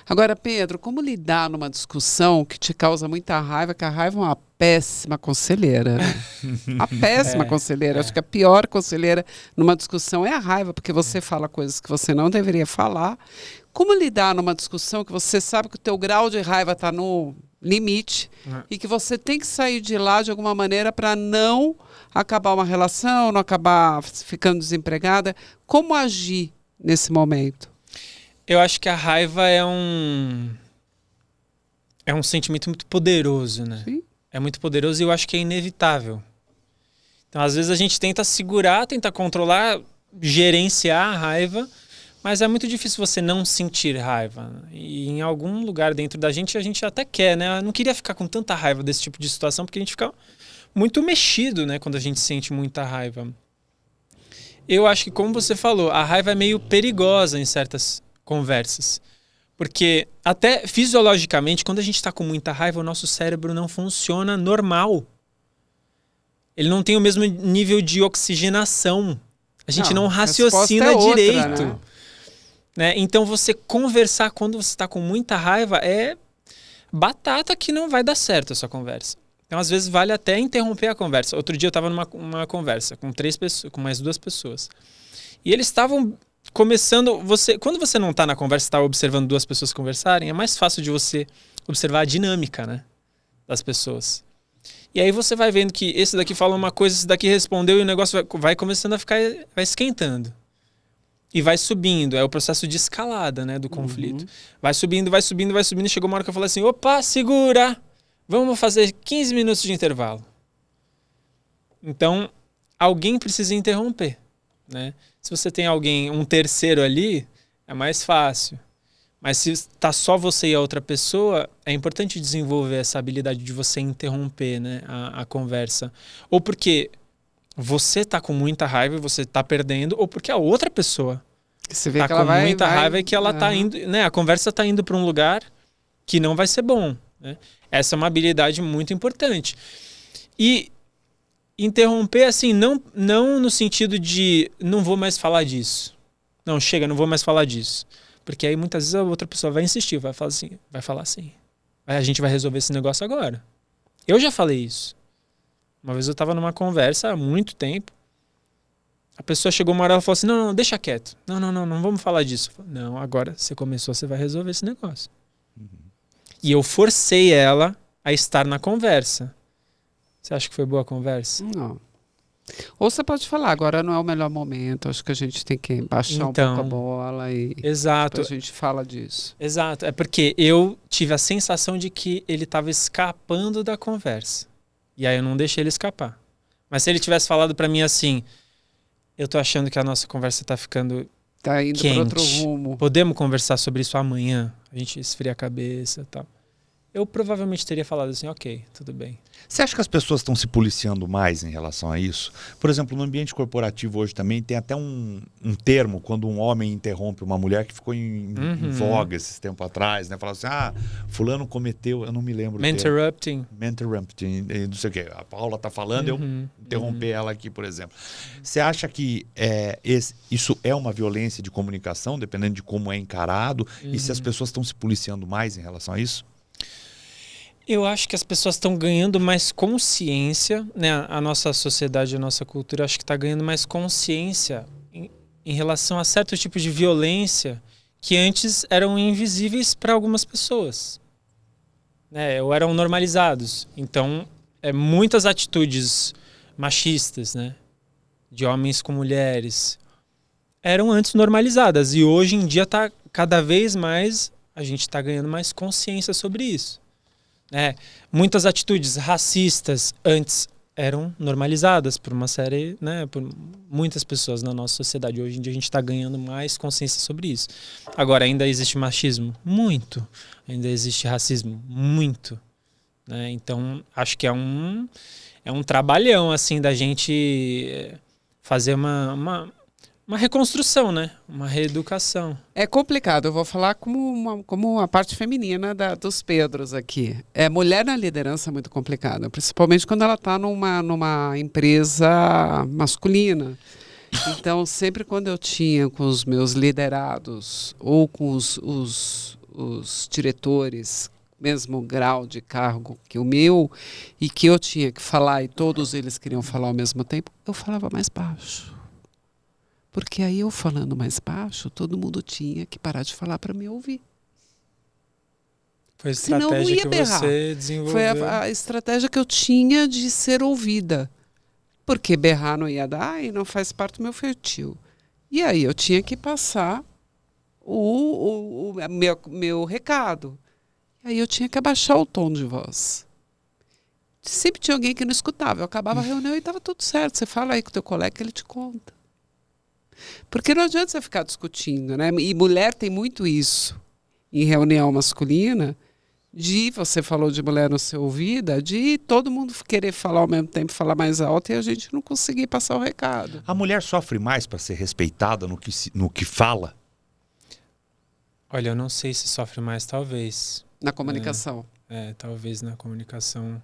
Agora, Pedro, como lidar numa discussão que te causa muita raiva, que a raiva é uma péssima conselheira, né? A péssima conselheira. Acho que a pior conselheira numa discussão é a raiva, porque você fala coisas que você não deveria falar. Como lidar numa discussão que você sabe que o teu grau de raiva está no limite e que você tem que sair de lá de alguma maneira para não acabar uma relação, não acabar ficando desempregada? Como agir nesse momento? Eu acho que a raiva é um sentimento muito poderoso, né? Sim. É muito poderoso e eu acho que é inevitável. Então, às vezes a gente tenta segurar, tenta controlar, gerenciar a raiva, mas é muito difícil você não sentir raiva. E em algum lugar dentro da gente, a gente até quer, né? Eu não queria ficar com tanta raiva desse tipo de situação, porque a gente fica muito mexido, né? Quando a gente sente muita raiva. Eu acho que, como você falou, a raiva é meio perigosa em certas conversas. Porque até fisiologicamente, quando a gente está com muita raiva, o nosso cérebro não funciona normal. Ele não tem o mesmo nível de oxigenação. A gente não raciocina direito. Né? Então, você conversar quando você está com muita raiva é batata que não vai dar certo essa conversa. Então, às vezes, vale até interromper a conversa. Outro dia eu estava numa conversa com 3 pessoas, com mais 2 pessoas. E eles estavam começando... Quando você não está na conversa, está observando 2 pessoas conversarem, é mais fácil de você observar a dinâmica, né, das pessoas. E aí você vai vendo que esse daqui falou uma coisa, esse daqui respondeu e o negócio vai começando a ficar... vai esquentando. E vai subindo. É o processo de escalada, né, do conflito. Vai subindo, vai subindo, vai subindo. E chegou uma hora que eu falei assim, opa, segura! Vamos fazer 15 minutos de intervalo. Então, alguém precisa interromper, né? Se você tem alguém, um terceiro ali, é mais fácil. Mas se está só você e a outra pessoa, é importante desenvolver essa habilidade de você interromper, né, a conversa. Ou porque você está com muita raiva e você está perdendo, ou porque a outra pessoa está com muita raiva e que ela está indo, né, a conversa está indo para um lugar que não vai ser bom, né? Essa é uma habilidade muito importante. E interromper, assim, não no sentido de não vou mais falar disso. Não, chega, não vou mais falar disso. Porque aí muitas vezes a outra pessoa vai insistir, vai falar assim. A gente vai resolver esse negócio agora. Eu já falei isso. Uma vez eu estava numa conversa há muito tempo. A pessoa chegou uma hora e falou assim, não, deixa quieto. Não vamos falar disso. Eu falei, não, agora você começou, você vai resolver esse negócio. E eu forcei ela a estar na conversa. Você acha que foi boa a conversa? Não. Ou você pode falar, agora não é o melhor momento, acho que a gente tem que baixar um pouco a bola e exato. a gente fala disso. Exato, é porque eu tive a sensação de que ele estava escapando da conversa. E aí eu não deixei ele escapar. Mas se ele tivesse falado para mim assim, eu tô achando que a nossa conversa tá ficando tá indo quente. Para outro rumo. Podemos conversar sobre isso amanhã? A gente esfria a cabeça e tal. Eu provavelmente teria falado assim, ok, tudo bem. Você acha que as pessoas estão se policiando mais em relação a isso? Por exemplo, no ambiente corporativo hoje também tem até um termo quando um homem interrompe uma mulher que ficou em voga esses tempos atrás, né? Fala assim, fulano cometeu, eu não me lembro. Mentorrupting, não sei o quê. A Paula tá falando, eu interromper ela aqui, por exemplo. Você acha que isso é uma violência de comunicação, dependendo de como é encarado? E se as pessoas estão se policiando mais em relação a isso? Eu acho que as pessoas estão ganhando mais consciência, né? A nossa sociedade, a nossa cultura, acho que está ganhando mais consciência em relação a certo tipo de violência que antes eram invisíveis para algumas pessoas, né? Ou eram normalizados. Então, muitas atitudes machistas, né? De homens com mulheres, eram antes normalizadas. E hoje em dia tá cada vez mais, a gente está ganhando mais consciência sobre isso. Muitas atitudes racistas antes eram normalizadas por uma série, né, por muitas pessoas na nossa sociedade. Hoje em dia a gente está ganhando mais consciência sobre isso. Agora, ainda existe machismo? Muito. Ainda existe racismo? Muito. Né? Então, acho que é um trabalhão assim, da gente fazer uma reconstrução, né? Uma reeducação. É complicado, eu vou falar como a parte feminina dos Pedros aqui. Mulher na liderança é muito complicada, principalmente quando ela está numa empresa masculina. Então, sempre quando eu tinha com os meus liderados ou com os diretores, mesmo grau de cargo que o meu, e que eu tinha que falar e todos eles queriam falar ao mesmo tempo, eu falava mais baixo. Porque aí eu falando mais baixo, todo mundo tinha que parar de falar para me ouvir. Foi a estratégia que você desenvolveu. Foi a estratégia que eu tinha de ser ouvida. Porque berrar não ia dar e não faz parte do meu feitio. E aí eu tinha que passar o meu recado. E aí eu tinha que abaixar o tom de voz. Sempre tinha alguém que não escutava. Eu acabava a reunião e estava tudo certo. Você fala aí com o teu colega que ele te conta. Porque não adianta você ficar discutindo, né? E mulher tem muito isso em reunião masculina, você falou de mulher não ser ouvida, de todo mundo querer falar ao mesmo tempo, falar mais alto e a gente não conseguir passar o recado. A mulher sofre mais para ser respeitada no que fala? Olha, eu não sei se sofre mais, talvez. Na comunicação. Talvez na comunicação,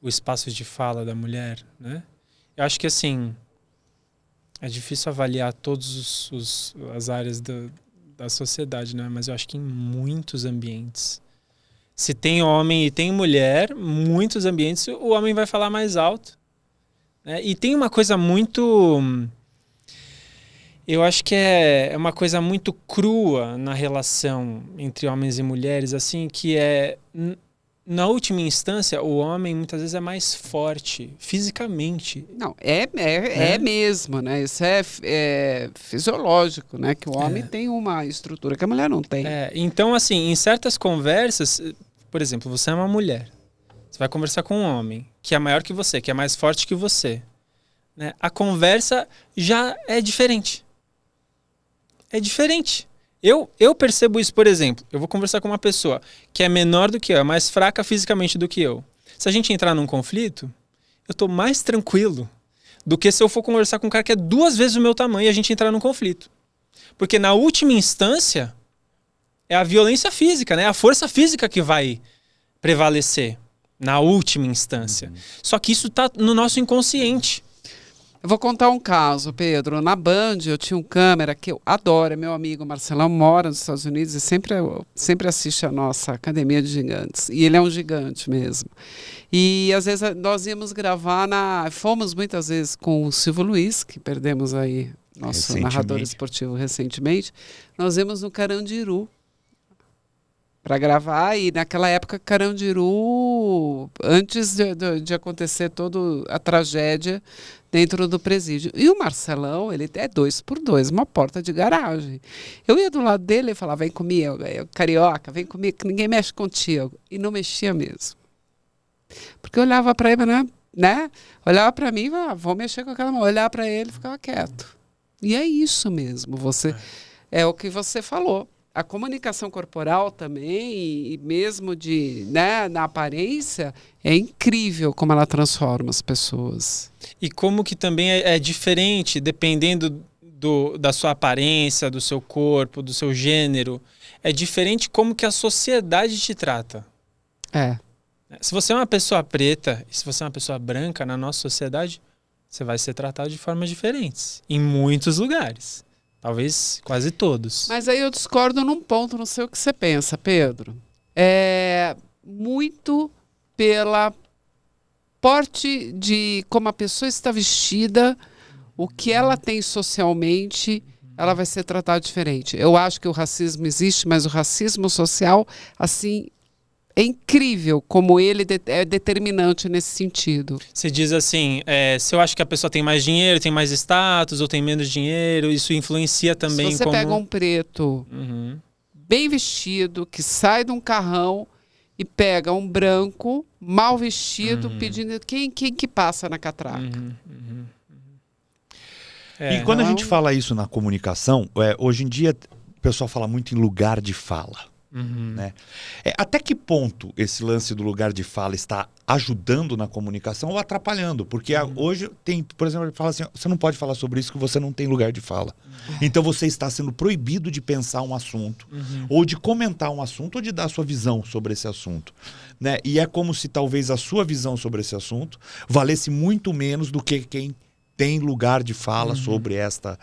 o espaço de fala da mulher, né? Eu acho que assim, é difícil avaliar todas as áreas da sociedade, né? Mas eu acho que em muitos ambientes, se tem homem e tem mulher, muitos ambientes o homem vai falar mais alto. Né? E tem uma coisa muito... Eu acho que é uma coisa muito crua na relação entre homens e mulheres, assim, que na última instância, o homem muitas vezes é mais forte fisicamente. Não, é mesmo, né? Isso é fisiológico, né? Que o homem tem uma estrutura que a mulher não tem. Então, assim, em certas conversas, por exemplo, você é uma mulher, você vai conversar com um homem que é maior que você, que é mais forte que você, né? A conversa já é diferente. É diferente. Eu percebo isso, por exemplo, eu vou conversar com uma pessoa que é menor do que eu, é mais fraca fisicamente do que eu. Se a gente entrar num conflito, eu tô mais tranquilo do que se eu for conversar com um cara que é 2 vezes o meu tamanho e a gente entrar num conflito. Porque na última instância, é a violência física, né? A força física que vai prevalecer na última instância. Só que isso tá no nosso inconsciente. Eu vou contar um caso, Pedro. Na Band, eu tinha um câmera que eu adoro, é meu amigo Marcelão, mora nos Estados Unidos e sempre assiste a nossa Academia de Gigantes. E ele é um gigante mesmo. E às vezes nós íamos gravar fomos muitas vezes com o Silvio Luiz, que perdemos aí, nosso narrador esportivo recentemente. Nós íamos no Carandiru, para gravar, e naquela época Carandiru, antes de acontecer toda a tragédia dentro do presídio. E o Marcelão, ele é 2x2, uma porta de garagem. Eu ia do lado dele e falava, vem comigo, carioca, vem comigo, que ninguém mexe contigo. E não mexia mesmo. Porque eu olhava para ele, né? Olhava para mim e falava, vou mexer com aquela mão. Olhava para ele e ficava quieto. E é isso mesmo, é o que você falou. A comunicação corporal também, e mesmo na aparência, é incrível como ela transforma as pessoas. E como que também é diferente, dependendo da sua aparência, do seu corpo, do seu gênero. É diferente como que a sociedade te trata. Se você é uma pessoa preta e se você é uma pessoa branca na nossa sociedade, você vai ser tratado de formas diferentes. Em muitos lugares. Talvez quase todos. Mas aí eu discordo num ponto, não sei o que você pensa, Pedro. É muito pela porte de como a pessoa está vestida, o que ela tem socialmente, ela vai ser tratada diferente. Eu acho que o racismo existe, mas o racismo social, assim, é incrível como ele é determinante nesse sentido. Você diz assim, se eu acho que a pessoa tem mais dinheiro, tem mais status ou tem menos dinheiro, isso influencia também. Se você pega um preto bem vestido, que sai de um carrão e pega um branco mal vestido, pedindo quem que passa na catraca. E quando a gente fala isso na comunicação, hoje em dia o pessoal fala muito em lugar de fala. Né? Até que ponto esse lance do lugar de fala está ajudando na comunicação ou atrapalhando? Porque hoje tem, por exemplo, ele fala assim, você não pode falar sobre isso que você não tem lugar de fala. Então você está sendo proibido de pensar um assunto, ou de comentar um assunto, ou de dar sua visão sobre esse assunto. Né? E é como se talvez a sua visão sobre esse assunto valesse muito menos do que quem tem lugar de fala sobre esta...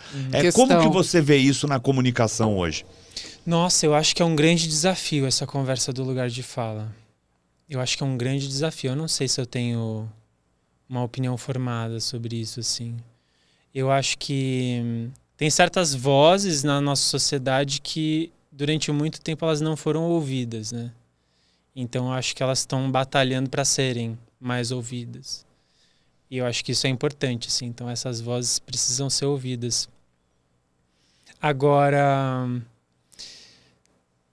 Como que você vê isso na comunicação hoje? Nossa, eu acho que é um grande desafio essa conversa do lugar de fala. Eu acho que é um grande desafio. Eu não sei se eu tenho uma opinião formada sobre isso, assim. Eu acho que tem certas vozes na nossa sociedade que, durante muito tempo, elas não foram ouvidas, né? Então, eu acho que elas estão batalhando para serem mais ouvidas. E eu acho que isso é importante, assim. Então, essas vozes precisam ser ouvidas. Agora...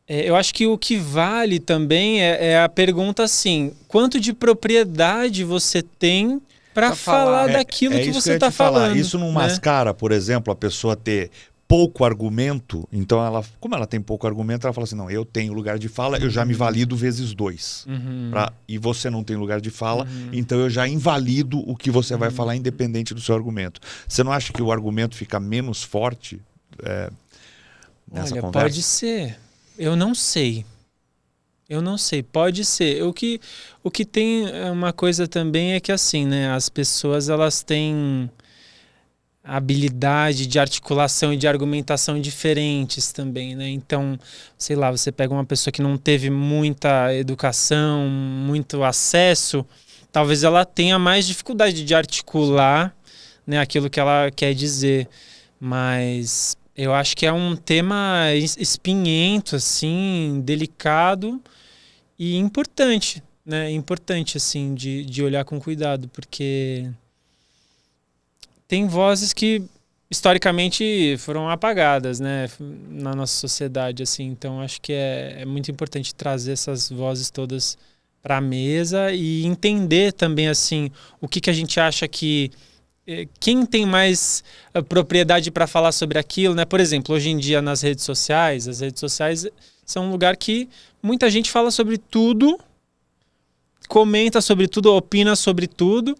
eu acho que o que vale também é a pergunta assim, quanto de propriedade você tem para falar daquilo que você está falando. Isso não mascara, por exemplo, a pessoa ter pouco argumento, então como ela tem pouco argumento, ela fala assim, não, eu tenho lugar de fala, eu já me valido vezes 2. E você não tem lugar de fala, então eu já invalido o que você vai falar independente do seu argumento. Você não acha que o argumento fica menos forte nessa conversa? Pode ser. Eu não sei. Pode ser. O que tem uma coisa também é que assim, né? As pessoas, elas têm habilidade de articulação e de argumentação diferentes também, né? Então, sei lá, você pega uma pessoa que não teve muita educação, muito acesso, talvez ela tenha mais dificuldade de articular, né, aquilo que ela quer dizer. Mas... eu acho que é um tema espinhento, assim, delicado e importante, né? Importante, assim, de olhar com cuidado, porque tem vozes que, historicamente, foram apagadas, né? Na nossa sociedade, assim. Então, acho que é muito importante trazer essas vozes todas para a mesa e entender também, assim, o que a gente acha que... quem tem mais propriedade para falar sobre aquilo, né? Por exemplo, hoje em dia nas redes sociais, as redes sociais são um lugar que muita gente fala sobre tudo, comenta sobre tudo, opina sobre tudo,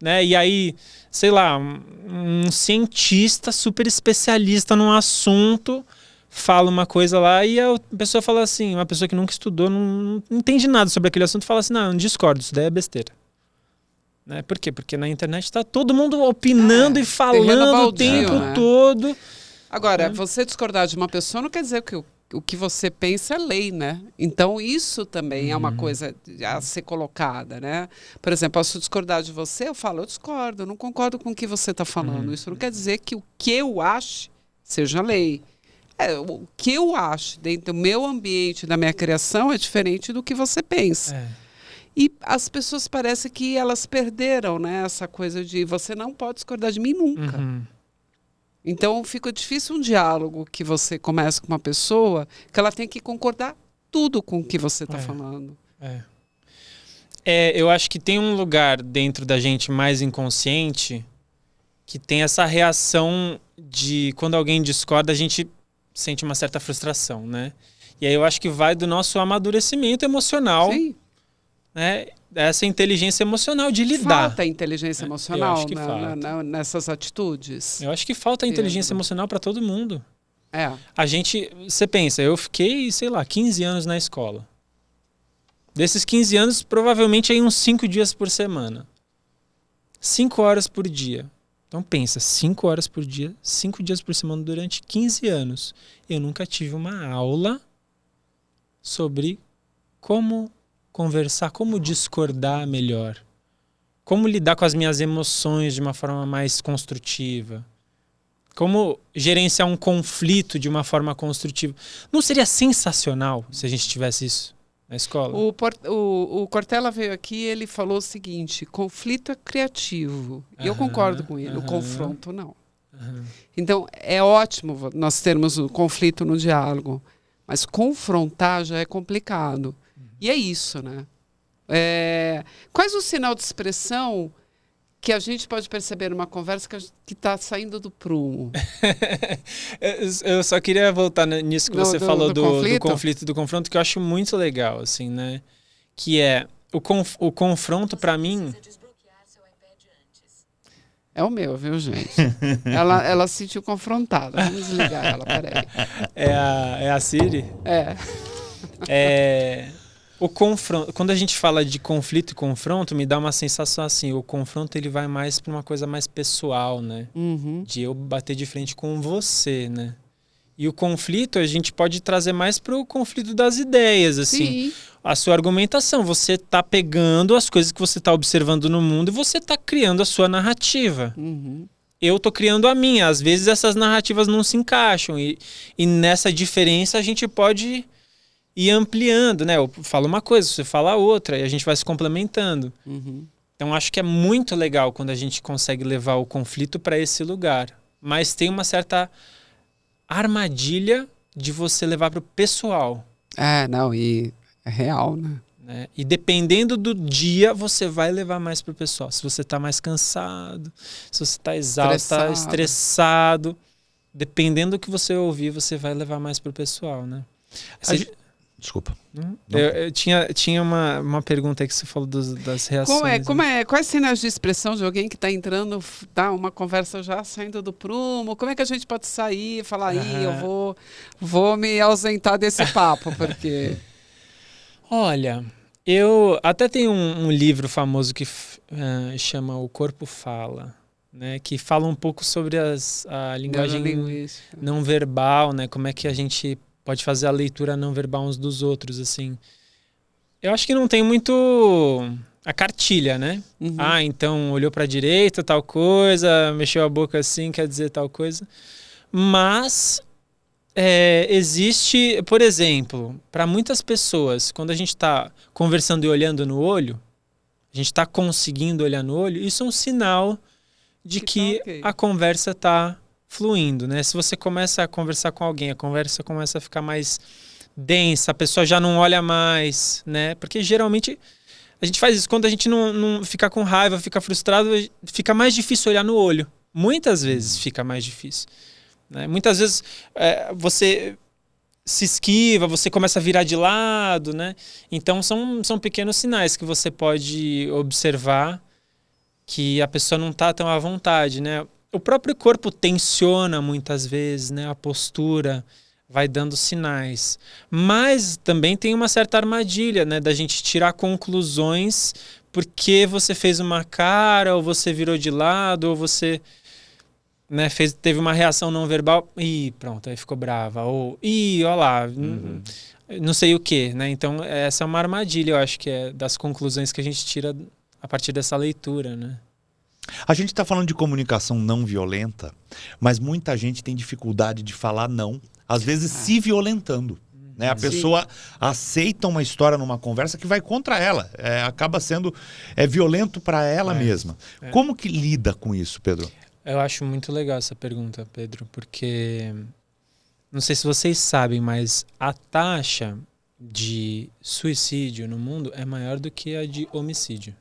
né? E aí, sei lá, um cientista super especialista num assunto fala uma coisa lá e a pessoa fala assim, uma pessoa que nunca estudou, não entende nada sobre aquele assunto, fala assim, não discordo, isso daí é besteira. Né? Por quê? Porque na internet está todo mundo opinando e falando baldio, o tempo todo. Agora, você discordar de uma pessoa não quer dizer que o que você pensa é lei, né? Então, isso também é uma coisa a ser colocada, né? Por exemplo, posso discordar de você, eu falo, eu discordo, eu não concordo com o que você está falando. Isso não quer dizer que o que eu ache seja lei. O que eu acho dentro do meu ambiente, da minha criação, é diferente do que você pensa. E as pessoas parecem que elas perderam, né, essa coisa de você não pode discordar de mim nunca. Então fica difícil um diálogo que você começa com uma pessoa que ela tem que concordar tudo com o que você está falando. Eu acho que tem um lugar dentro da gente mais inconsciente que tem essa reação de quando alguém discorda, a gente sente uma certa frustração, né? E aí eu acho que vai do nosso amadurecimento emocional. Sim. Né? Essa inteligência emocional de lidar. Falta inteligência emocional nessas atitudes. Eu acho que falta inteligência emocional para todo mundo. A gente, você pensa, eu fiquei, sei lá, 15 anos na escola. Desses 15 anos, provavelmente aí uns 5 dias por semana. 5 horas por dia. Então pensa, 5 horas por dia, 5 dias por semana durante 15 anos. Eu nunca tive uma aula sobre como conversar, como discordar melhor. Como lidar com as minhas emoções de uma forma mais construtiva. Como gerenciar um conflito de uma forma construtiva. Não seria sensacional se a gente tivesse isso na escola? O Cortella veio aqui e ele falou o seguinte: conflito é criativo. E eu concordo com ele, o confronto não. Então, é ótimo nós termos o conflito no diálogo, mas confrontar já é complicado. E é isso, né? Quais o sinal de expressão que a gente pode perceber numa conversa que está saindo do prumo? Eu só queria voltar nisso que você falou do conflito e do confronto, que eu acho muito legal, assim, né? Que é o confronto, para mim... É o meu, viu, gente? Ela se sentiu confrontada. Vamos desligar ela, peraí. É a Siri? O confronto, quando a gente fala de conflito e confronto, me dá uma sensação assim, o confronto ele vai mais para uma coisa mais pessoal, né? De eu bater de frente com você, né? E o conflito a gente pode trazer mais para o conflito das ideias, assim. Sim. A sua argumentação, você tá pegando as coisas que você tá observando no mundo e você tá criando a sua narrativa. Eu tô criando a minha. Às vezes essas narrativas não se encaixam e nessa diferença a gente pode ir ampliando, né? Eu falo uma coisa, você fala outra e a gente vai se complementando. Então acho que é muito legal quando a gente consegue levar o conflito para esse lugar. Mas tem uma certa armadilha de você levar pro pessoal. E é real, né? E dependendo do dia, você vai levar mais pro pessoal. Se você tá mais cansado, se você tá exausto, tá estressado, dependendo do que você ouvir, você vai levar mais pro pessoal, né? Desculpa. Eu tinha uma pergunta aí que você falou das reações. Quais sinais de expressão de alguém que está entrando, tá, uma conversa já saindo do prumo? Como é que a gente pode sair e falar, eu vou me ausentar desse papo, porque... Olha, eu até tenho um livro famoso que chama O Corpo Fala, né, que fala um pouco sobre a linguagem não verbal, né, como é que a gente pode fazer a leitura não verbal uns dos outros, assim. Eu acho que não tem muito a cartilha, né? Então olhou para a direita, tal coisa, mexeu a boca assim, quer dizer tal coisa. Mas existe, por exemplo, para muitas pessoas, quando a gente está conversando e olhando no olho, a gente está conseguindo olhar no olho, isso é um sinal de que a conversa está fluindo, né? Se você começa a conversar com alguém, a conversa começa a ficar mais densa, a pessoa já não olha mais, né? Porque geralmente a gente faz isso quando a gente não fica com raiva, fica frustrado, fica mais difícil olhar no olho. Muitas vezes fica mais difícil, né? Muitas vezes você se esquiva, você começa a virar de lado, né? Então são pequenos sinais que você pode observar que a pessoa não está tão à vontade, né? O próprio corpo tensiona muitas vezes, né? A postura vai dando sinais. Mas também tem uma certa armadilha, né? Da gente tirar conclusões porque você fez uma cara, ou você virou de lado, ou você, né, teve uma reação não verbal. Ih, pronto, aí ficou brava. Ou, olha lá, não sei o quê, né? Então, essa é uma armadilha, eu acho que é das conclusões que a gente tira a partir dessa leitura, né? A gente está falando de comunicação não violenta, mas muita gente tem dificuldade de falar não às vezes se violentando. Né? A pessoa aceita uma história numa conversa que vai contra ela. Acaba sendo violento para ela mesma. Como que lida com isso, Pedro? Eu acho muito legal essa pergunta, Pedro, porque não sei se vocês sabem, mas a taxa de suicídio no mundo é maior do que a de homicídio.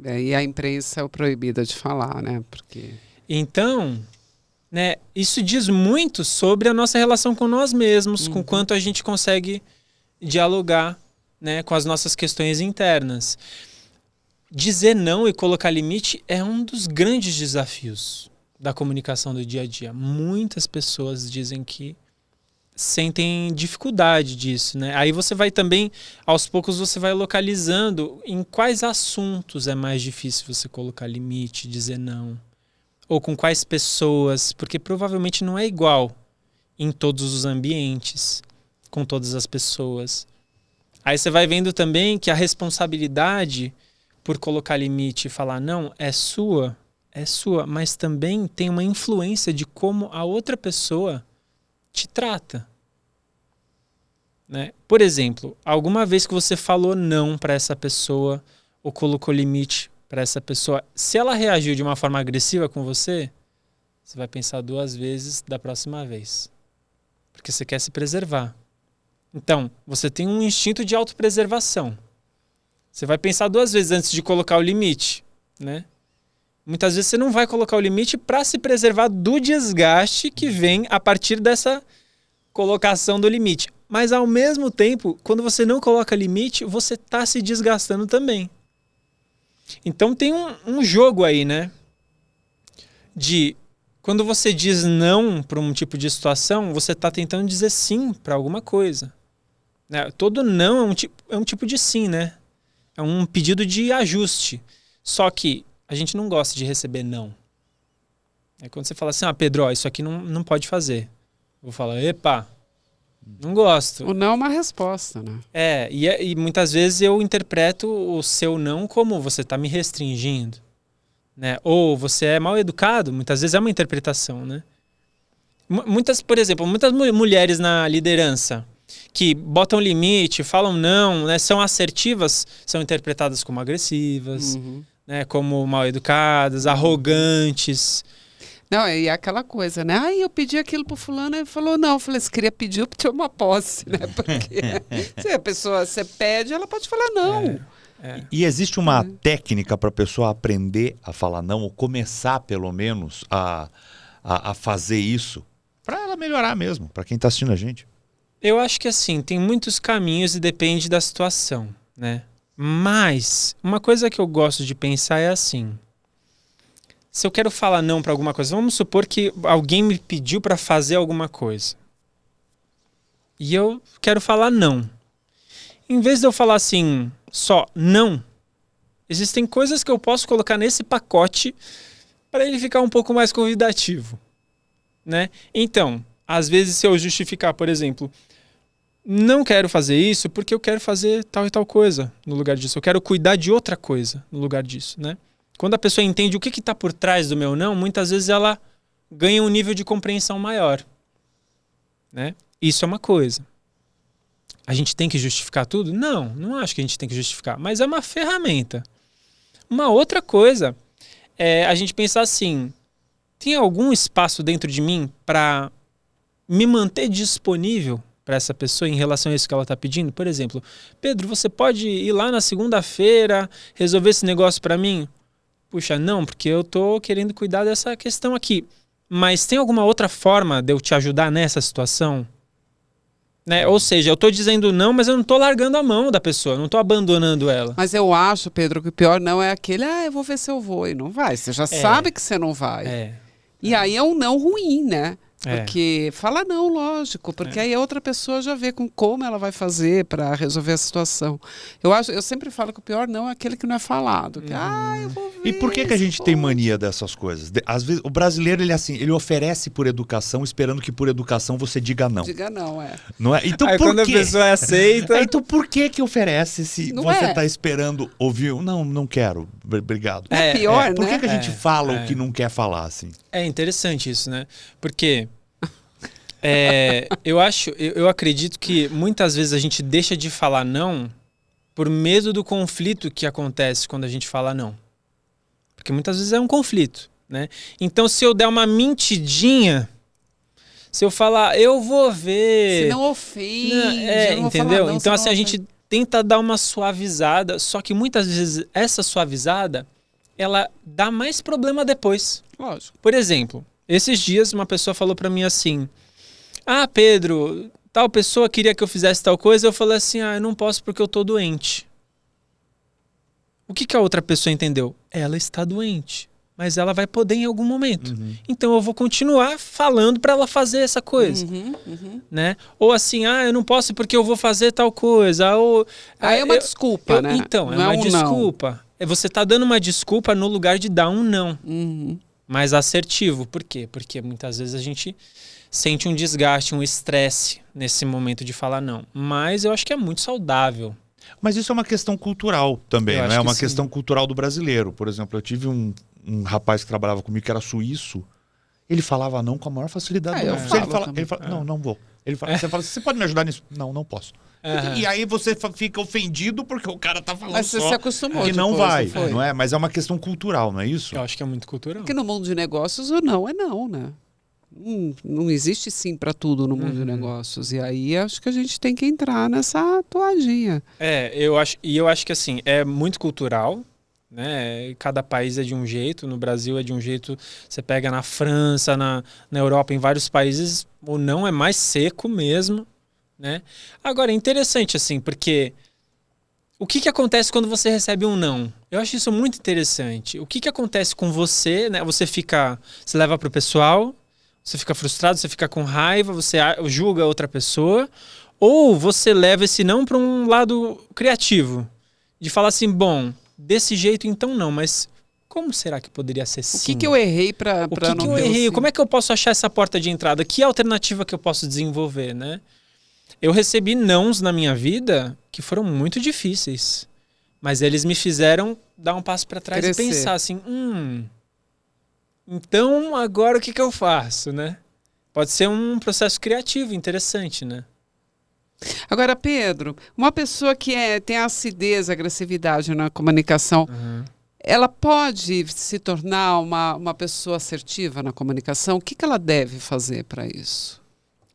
E a imprensa é proibida de falar, né? Porque... Então, né, isso diz muito sobre a nossa relação com nós mesmos, com quanto a gente consegue dialogar, né, com as nossas questões internas. Dizer não e colocar limite é um dos grandes desafios da comunicação do dia a dia. Muitas pessoas dizem que sentem dificuldade disso, né? Aí você vai também, aos poucos você vai localizando em quais assuntos é mais difícil você colocar limite, dizer não. Ou com quais pessoas, porque provavelmente não é igual em todos os ambientes, com todas as pessoas. Aí você vai vendo também que a responsabilidade por colocar limite e falar não é sua, mas também tem uma influência de como a outra pessoa te trata. Né? Por exemplo, alguma vez que você falou não para essa pessoa ou colocou limite para essa pessoa, se ela reagiu de uma forma agressiva com você, você vai pensar 2 vezes da próxima vez. Porque você quer se preservar. Então, você tem um instinto de autopreservação. Você vai pensar 2 vezes antes de colocar o limite, né? Muitas vezes você não vai colocar o limite para se preservar do desgaste que vem a partir dessa colocação do limite. Mas, ao mesmo tempo, quando você não coloca limite, você está se desgastando também. Então tem um jogo aí, né? De quando você diz não para um tipo de situação, você está tentando dizer sim para alguma coisa. Né? Todo não é um tipo de sim, né? É um pedido de ajuste. Só que a gente não gosta de receber não. É quando você fala assim, Pedro, isso aqui não pode fazer. Eu vou falar, epa, não gosto. O não é uma resposta, né? E muitas vezes eu interpreto o seu não como você está me restringindo. Né? Ou você é mal educado, muitas vezes é uma interpretação, né? Por exemplo, muitas mulheres na liderança que botam limite, falam não, né, são assertivas, são interpretadas como agressivas, né, como mal educadas, arrogantes. Não, e aquela coisa, né? Eu pedi aquilo pro fulano e ele falou não. Eu falei, você queria pedir, eu pedi uma posse, né? Porque se a pessoa, você pede, ela pode falar não. E existe uma técnica para a pessoa aprender a falar não, ou começar pelo menos a fazer isso, para ela melhorar mesmo, para quem está assistindo a gente? Eu acho que assim, tem muitos caminhos e depende da situação, né? Mas uma coisa que eu gosto de pensar é assim: se eu quero falar não para alguma coisa, vamos supor que alguém me pediu para fazer alguma coisa e eu quero falar não. Em vez de eu falar assim, só não, existem coisas que eu posso colocar nesse pacote para ele ficar um pouco mais convidativo, né? Então, às vezes, se eu justificar, por exemplo, não quero fazer isso porque eu quero fazer tal e tal coisa no lugar disso, eu quero cuidar de outra coisa no lugar disso, né? Quando a pessoa entende o que está por trás do meu não, muitas vezes ela ganha um nível de compreensão maior, né? Isso é uma coisa. A gente tem que justificar tudo? Não acho que a gente tem que justificar, mas é uma ferramenta. Uma outra coisa é a gente pensar assim, tem algum espaço dentro de mim para me manter disponível para essa pessoa em relação a isso que ela está pedindo? Por exemplo, Pedro, você pode ir lá na segunda-feira resolver esse negócio para mim? Puxa, não, porque eu tô querendo cuidar dessa questão aqui. Mas tem alguma outra forma de eu te ajudar nessa situação? Né? Ou seja, eu tô dizendo não, mas eu não tô largando a mão da pessoa, não tô abandonando ela. Mas eu acho, Pedro, que o pior não é aquele, eu vou ver se eu vou, e não vai. Você já sabe que você não vai. E aí é um não ruim, né? Porque fala não, lógico, porque aí a outra pessoa já vê com como ela vai fazer para resolver a situação. Eu sempre falo que o pior não é aquele que não é falado. Que, eu vou ver, e por que a gente tem mania dessas coisas? Às vezes o brasileiro ele oferece por educação, esperando que por educação você diga não. Diga não, Não é? Então aí, por quando quê? A pessoa aceita. Então por que oferece se não você está esperando ouvir? Não quero, obrigado. É pior, né? Por que a gente fala o que não quer falar assim? É interessante isso, né? Porque Eu acredito que muitas vezes a gente deixa de falar não por medo do conflito que acontece quando a gente fala não. Porque muitas vezes é um conflito, né? Então, se eu der uma mentidinha, se eu falar, eu vou ver... Se não ofende. Não, entendeu? Não, então, assim, a gente tenta dar uma suavizada, só que muitas vezes essa suavizada, ela dá mais problema depois. Lógico. Por exemplo, esses dias uma pessoa falou pra mim assim, Pedro, tal pessoa queria que eu fizesse tal coisa, eu falei assim, eu não posso porque eu tô doente. O que a outra pessoa entendeu? Ela está doente, mas ela vai poder em algum momento. Então eu vou continuar falando para ela fazer essa coisa. Né? Ou assim, eu não posso porque eu vou fazer tal coisa. Ou, aí é uma desculpa, né? Então, não é uma desculpa. Você tá dando uma desculpa no lugar de dar um não. Mais assertivo. Por quê? Porque muitas vezes a gente sente um desgaste, um estresse nesse momento de falar não. Mas eu acho que é muito saudável. Mas isso é uma questão cultural também, não é? Uma questão cultural do brasileiro. Por exemplo, eu tive um rapaz que trabalhava comigo que era suíço. Ele falava não com a maior facilidade. Ele fala, não vou. Você fala, você pode me ajudar nisso? Não posso. E aí você fica ofendido porque o cara tá falando. Mas você se acostumou. Que não vai, não é? Mas é uma questão cultural, não é isso? Eu acho que é muito cultural. Porque no mundo de negócios o não é não, né? Não existe sim para tudo no mundo de negócios. E aí acho que a gente tem que entrar nessa toadinha. Eu acho que assim, é muito cultural, né? Cada país é de um jeito, no Brasil é de um jeito, você pega na França, na Europa, em vários países, o não é mais seco mesmo, né? Agora, é interessante assim, porque o que acontece quando você recebe um não? Eu acho isso muito interessante. O que acontece com você, né? Você leva pro pessoal, você fica frustrado, você fica com raiva, você julga outra pessoa, ou você leva esse não para um lado criativo, de falar assim, bom, desse jeito então não, mas como será que poderia ser sim? O que eu errei para não que eu errei? Como é que eu posso achar essa porta de entrada? Que alternativa que eu posso desenvolver, né? Eu recebi nãos na minha vida que foram muito difíceis, mas eles me fizeram dar um passo para trás e pensar assim, então, agora o que eu faço, né? Pode ser um processo criativo, interessante, né? Agora, Pedro, uma pessoa que tem acidez, agressividade na comunicação, ela pode se tornar uma pessoa assertiva na comunicação? O que ela deve fazer para isso?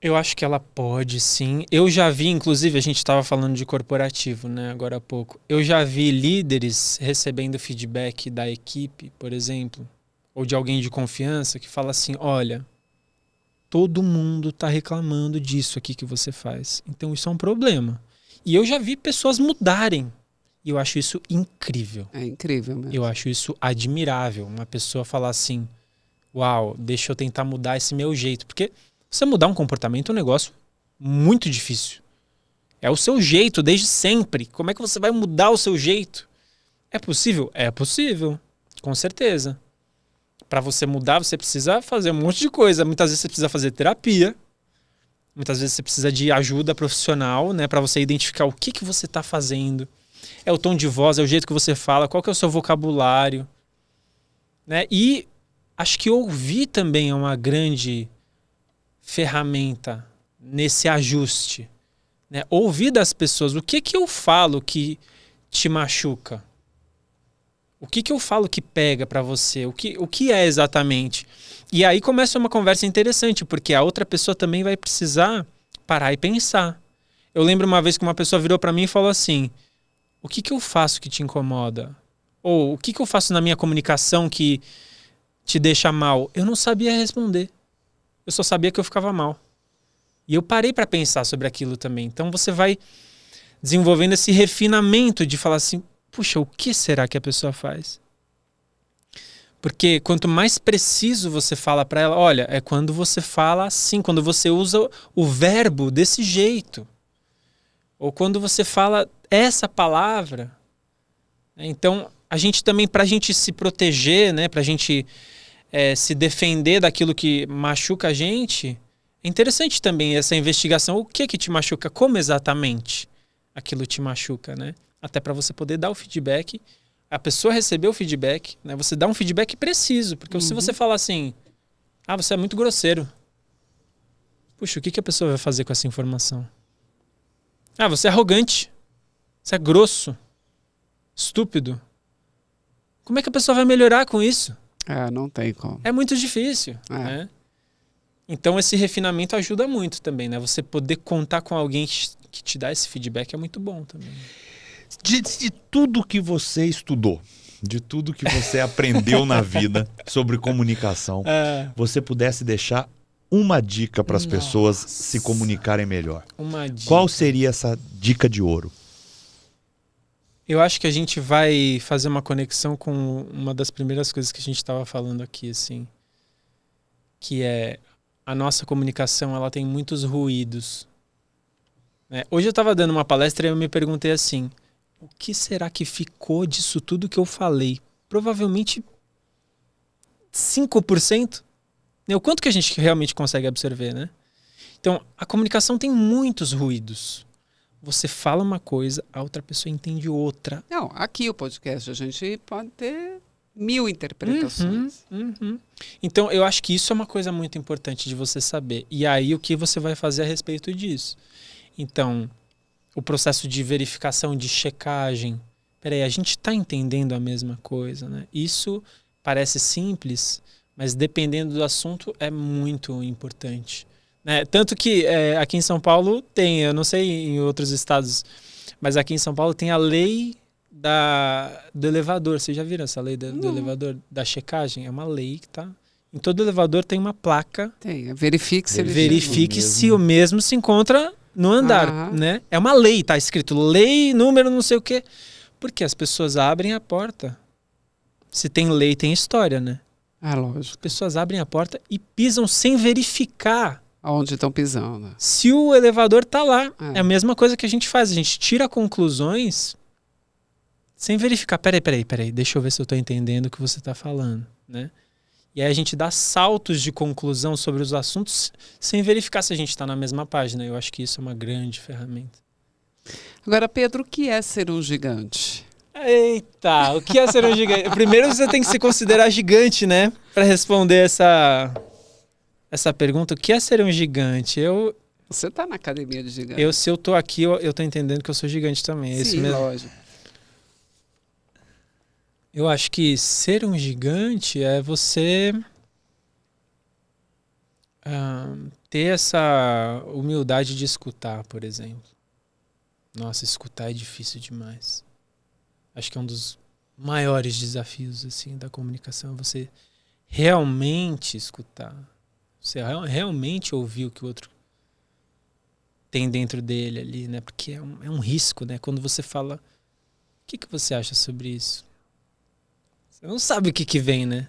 Eu acho que ela pode, sim. Eu já vi, inclusive, a gente estava falando de corporativo, né, agora há pouco. Eu já vi líderes recebendo feedback da equipe, por exemplo, ou de alguém de confiança que fala assim, olha, todo mundo está reclamando disso aqui que você faz. Então isso é um problema. E eu já vi pessoas mudarem. E eu acho isso incrível. É incrível mesmo. Eu acho isso admirável. Uma pessoa falar assim, uau, deixa eu tentar mudar esse meu jeito. Porque você mudar um comportamento é um negócio muito difícil. É o seu jeito desde sempre. Como é que você vai mudar o seu jeito? É possível? É possível. Com certeza. Para você mudar, você precisa fazer um monte de coisa. Muitas vezes você precisa fazer terapia. Muitas vezes você precisa de ajuda profissional, né? Para você identificar o que você está fazendo. É o tom de voz, é o jeito que você fala, qual que é o seu vocabulário. Né? E acho que ouvir também é uma grande ferramenta nesse ajuste. Né? Ouvir das pessoas. O que eu falo que te machuca? O que eu falo que pega para você? O que é exatamente? E aí começa uma conversa interessante, porque a outra pessoa também vai precisar parar e pensar. Eu lembro uma vez que uma pessoa virou para mim e falou assim, o que eu faço que te incomoda? Ou o que eu faço na minha comunicação que te deixa mal? Eu não sabia responder. Eu só sabia que eu ficava mal. E eu parei para pensar sobre aquilo também. Então você vai desenvolvendo esse refinamento de falar assim, puxa, o que será que a pessoa faz? Porque quanto mais preciso você fala para ela, olha, é quando você fala assim, quando você usa o verbo desse jeito. Ou quando você fala essa palavra. Então, a gente também, para a gente se proteger, né, para a gente se defender daquilo que machuca a gente, é interessante também essa investigação. O que te machuca? Como exatamente aquilo te machuca, né? Até para você poder dar o feedback, a pessoa receber o feedback, né? Você dá um feedback preciso, porque se você falar assim, você é muito grosseiro, Puxa, o que a pessoa vai fazer com essa informação? Ah, você é arrogante. Você é grosso. Estúpido. Como é que a pessoa vai melhorar com isso? Não tem como. É muito difícil. Né? Então esse refinamento ajuda muito também, né? Você poder contar com alguém que te dá esse feedback é muito bom também. De tudo que você estudou, de tudo que você aprendeu na vida sobre comunicação, você pudesse deixar uma dica para as pessoas se comunicarem melhor. Uma dica. Qual seria essa dica de ouro? Eu acho que a gente vai fazer uma conexão com uma das primeiras coisas que a gente estava falando aqui, assim, que é a nossa comunicação, ela tem muitos ruídos. Né? Hoje eu estava dando uma palestra e eu me perguntei assim, o que será que ficou disso tudo que eu falei? Provavelmente 5%. O quanto que a gente realmente consegue absorver, né? Então, a comunicação tem muitos ruídos. Você fala uma coisa, a outra pessoa entende outra. Não, aqui o podcast a gente pode ter 1000 interpretações. Então, eu acho que isso é uma coisa muito importante de você saber. E aí, o que você vai fazer a respeito disso? Então, o processo de verificação, de checagem. Peraí, a gente está entendendo a mesma coisa, né? Isso parece simples, mas dependendo do assunto é muito importante. Né? Tanto que aqui em São Paulo tem, eu não sei em outros estados, mas aqui em São Paulo tem a lei do elevador. Vocês já viram essa lei do elevador? Da checagem? É uma lei que tá... Em todo elevador tem uma placa. Tem, verifique se o mesmo se encontra no andar. Né? É uma lei, tá escrito lei, número, não sei o quê. Porque as pessoas abrem a porta. Se tem lei, tem história, né? Lógico. As pessoas abrem a porta e pisam sem verificar aonde estão pisando. Se o elevador tá lá. É a mesma coisa que a gente faz. A gente tira conclusões sem verificar. Peraí. Deixa eu ver se eu tô entendendo o que você tá falando, né? E aí a gente dá saltos de conclusão sobre os assuntos sem verificar se a gente tá na mesma página. Eu acho que isso é uma grande ferramenta. Agora, Pedro, o que é ser um gigante? Eita, o que é ser um gigante? Primeiro você tem que se considerar gigante, né? Para responder essa pergunta, o que é ser um gigante? Você tá na academia de gigantes. Se eu tô aqui, eu tô entendendo que eu sou gigante também. É isso mesmo? Lógico. Eu acho que ser um gigante é você ter essa humildade de escutar, por exemplo. Nossa, escutar é difícil demais. Acho que é um dos maiores desafios assim, da comunicação, você realmente escutar. Você realmente ouvir o que o outro tem dentro dele ali, né? Porque é um risco, né? Quando você fala, o que você acha sobre isso? Você não sabe o que vem, né?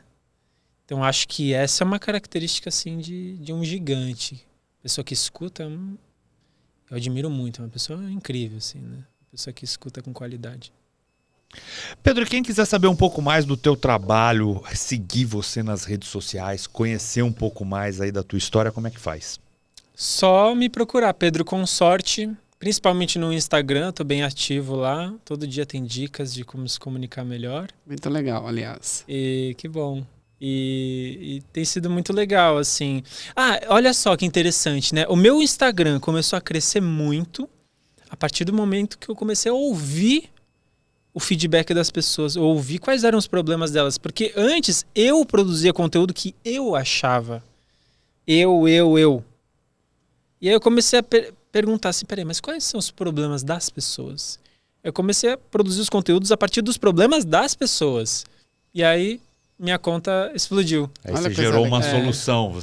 Então, acho que essa é uma característica, assim, de um gigante. Pessoa que escuta, eu admiro muito. É uma pessoa incrível, assim, né? Uma pessoa que escuta com qualidade. Pedro, quem quiser saber um pouco mais do teu trabalho, seguir você nas redes sociais, conhecer um pouco mais aí da tua história, como é que faz? Só me procurar, Pedro Consorte, principalmente no Instagram, tô bem ativo lá. Todo dia tem dicas de como se comunicar melhor. Muito legal, aliás. E que bom. E tem sido muito legal, assim. Olha só que interessante, né? O meu Instagram começou a crescer muito a partir do momento que eu comecei a ouvir o feedback das pessoas, ouvir quais eram os problemas delas. Porque antes eu produzia conteúdo que eu achava. Eu. E aí eu comecei a perguntar assim, peraí, mas quais são os problemas das pessoas? Eu comecei a produzir os conteúdos a partir dos problemas das pessoas. E aí minha conta explodiu. Aí você gerou uma solução.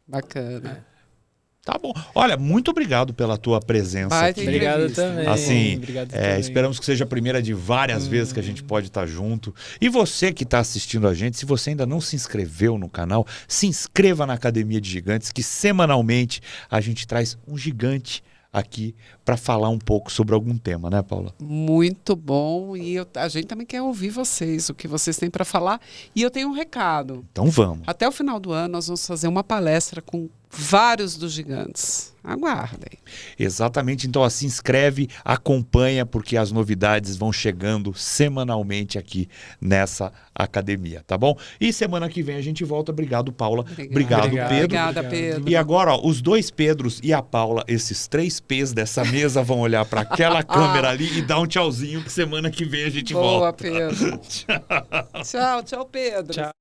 Bacana. Tá bom. Olha, muito obrigado pela tua presença aqui. Obrigado também. Assim, obrigado também. Esperamos que seja a primeira de várias vezes que a gente pode estar junto. E você que está assistindo a gente, se você ainda não se inscreveu no canal, se inscreva na Academia de Gigantes, que semanalmente a gente traz um gigante aqui para falar um pouco sobre algum tema, né, Paula? Muito bom. E a gente também quer ouvir vocês, o que vocês têm para falar. E eu tenho um recado. Então vamos. Até o final do ano nós vamos fazer uma palestra com vários dos gigantes. Aguardem. Exatamente, então se inscreve, acompanha, porque as novidades vão chegando semanalmente aqui nessa academia, tá bom? E semana que vem a gente volta. Obrigado, Paula. Obrigado, Pedro. Obrigada, Pedro. E agora, ó, os 2 Pedros e a Paula, esses 3 P's dessa mesa, vão olhar para aquela câmera ali e dar um tchauzinho, que semana que vem a gente volta. Boa, Pedro. Tchau, Pedro. Tchau.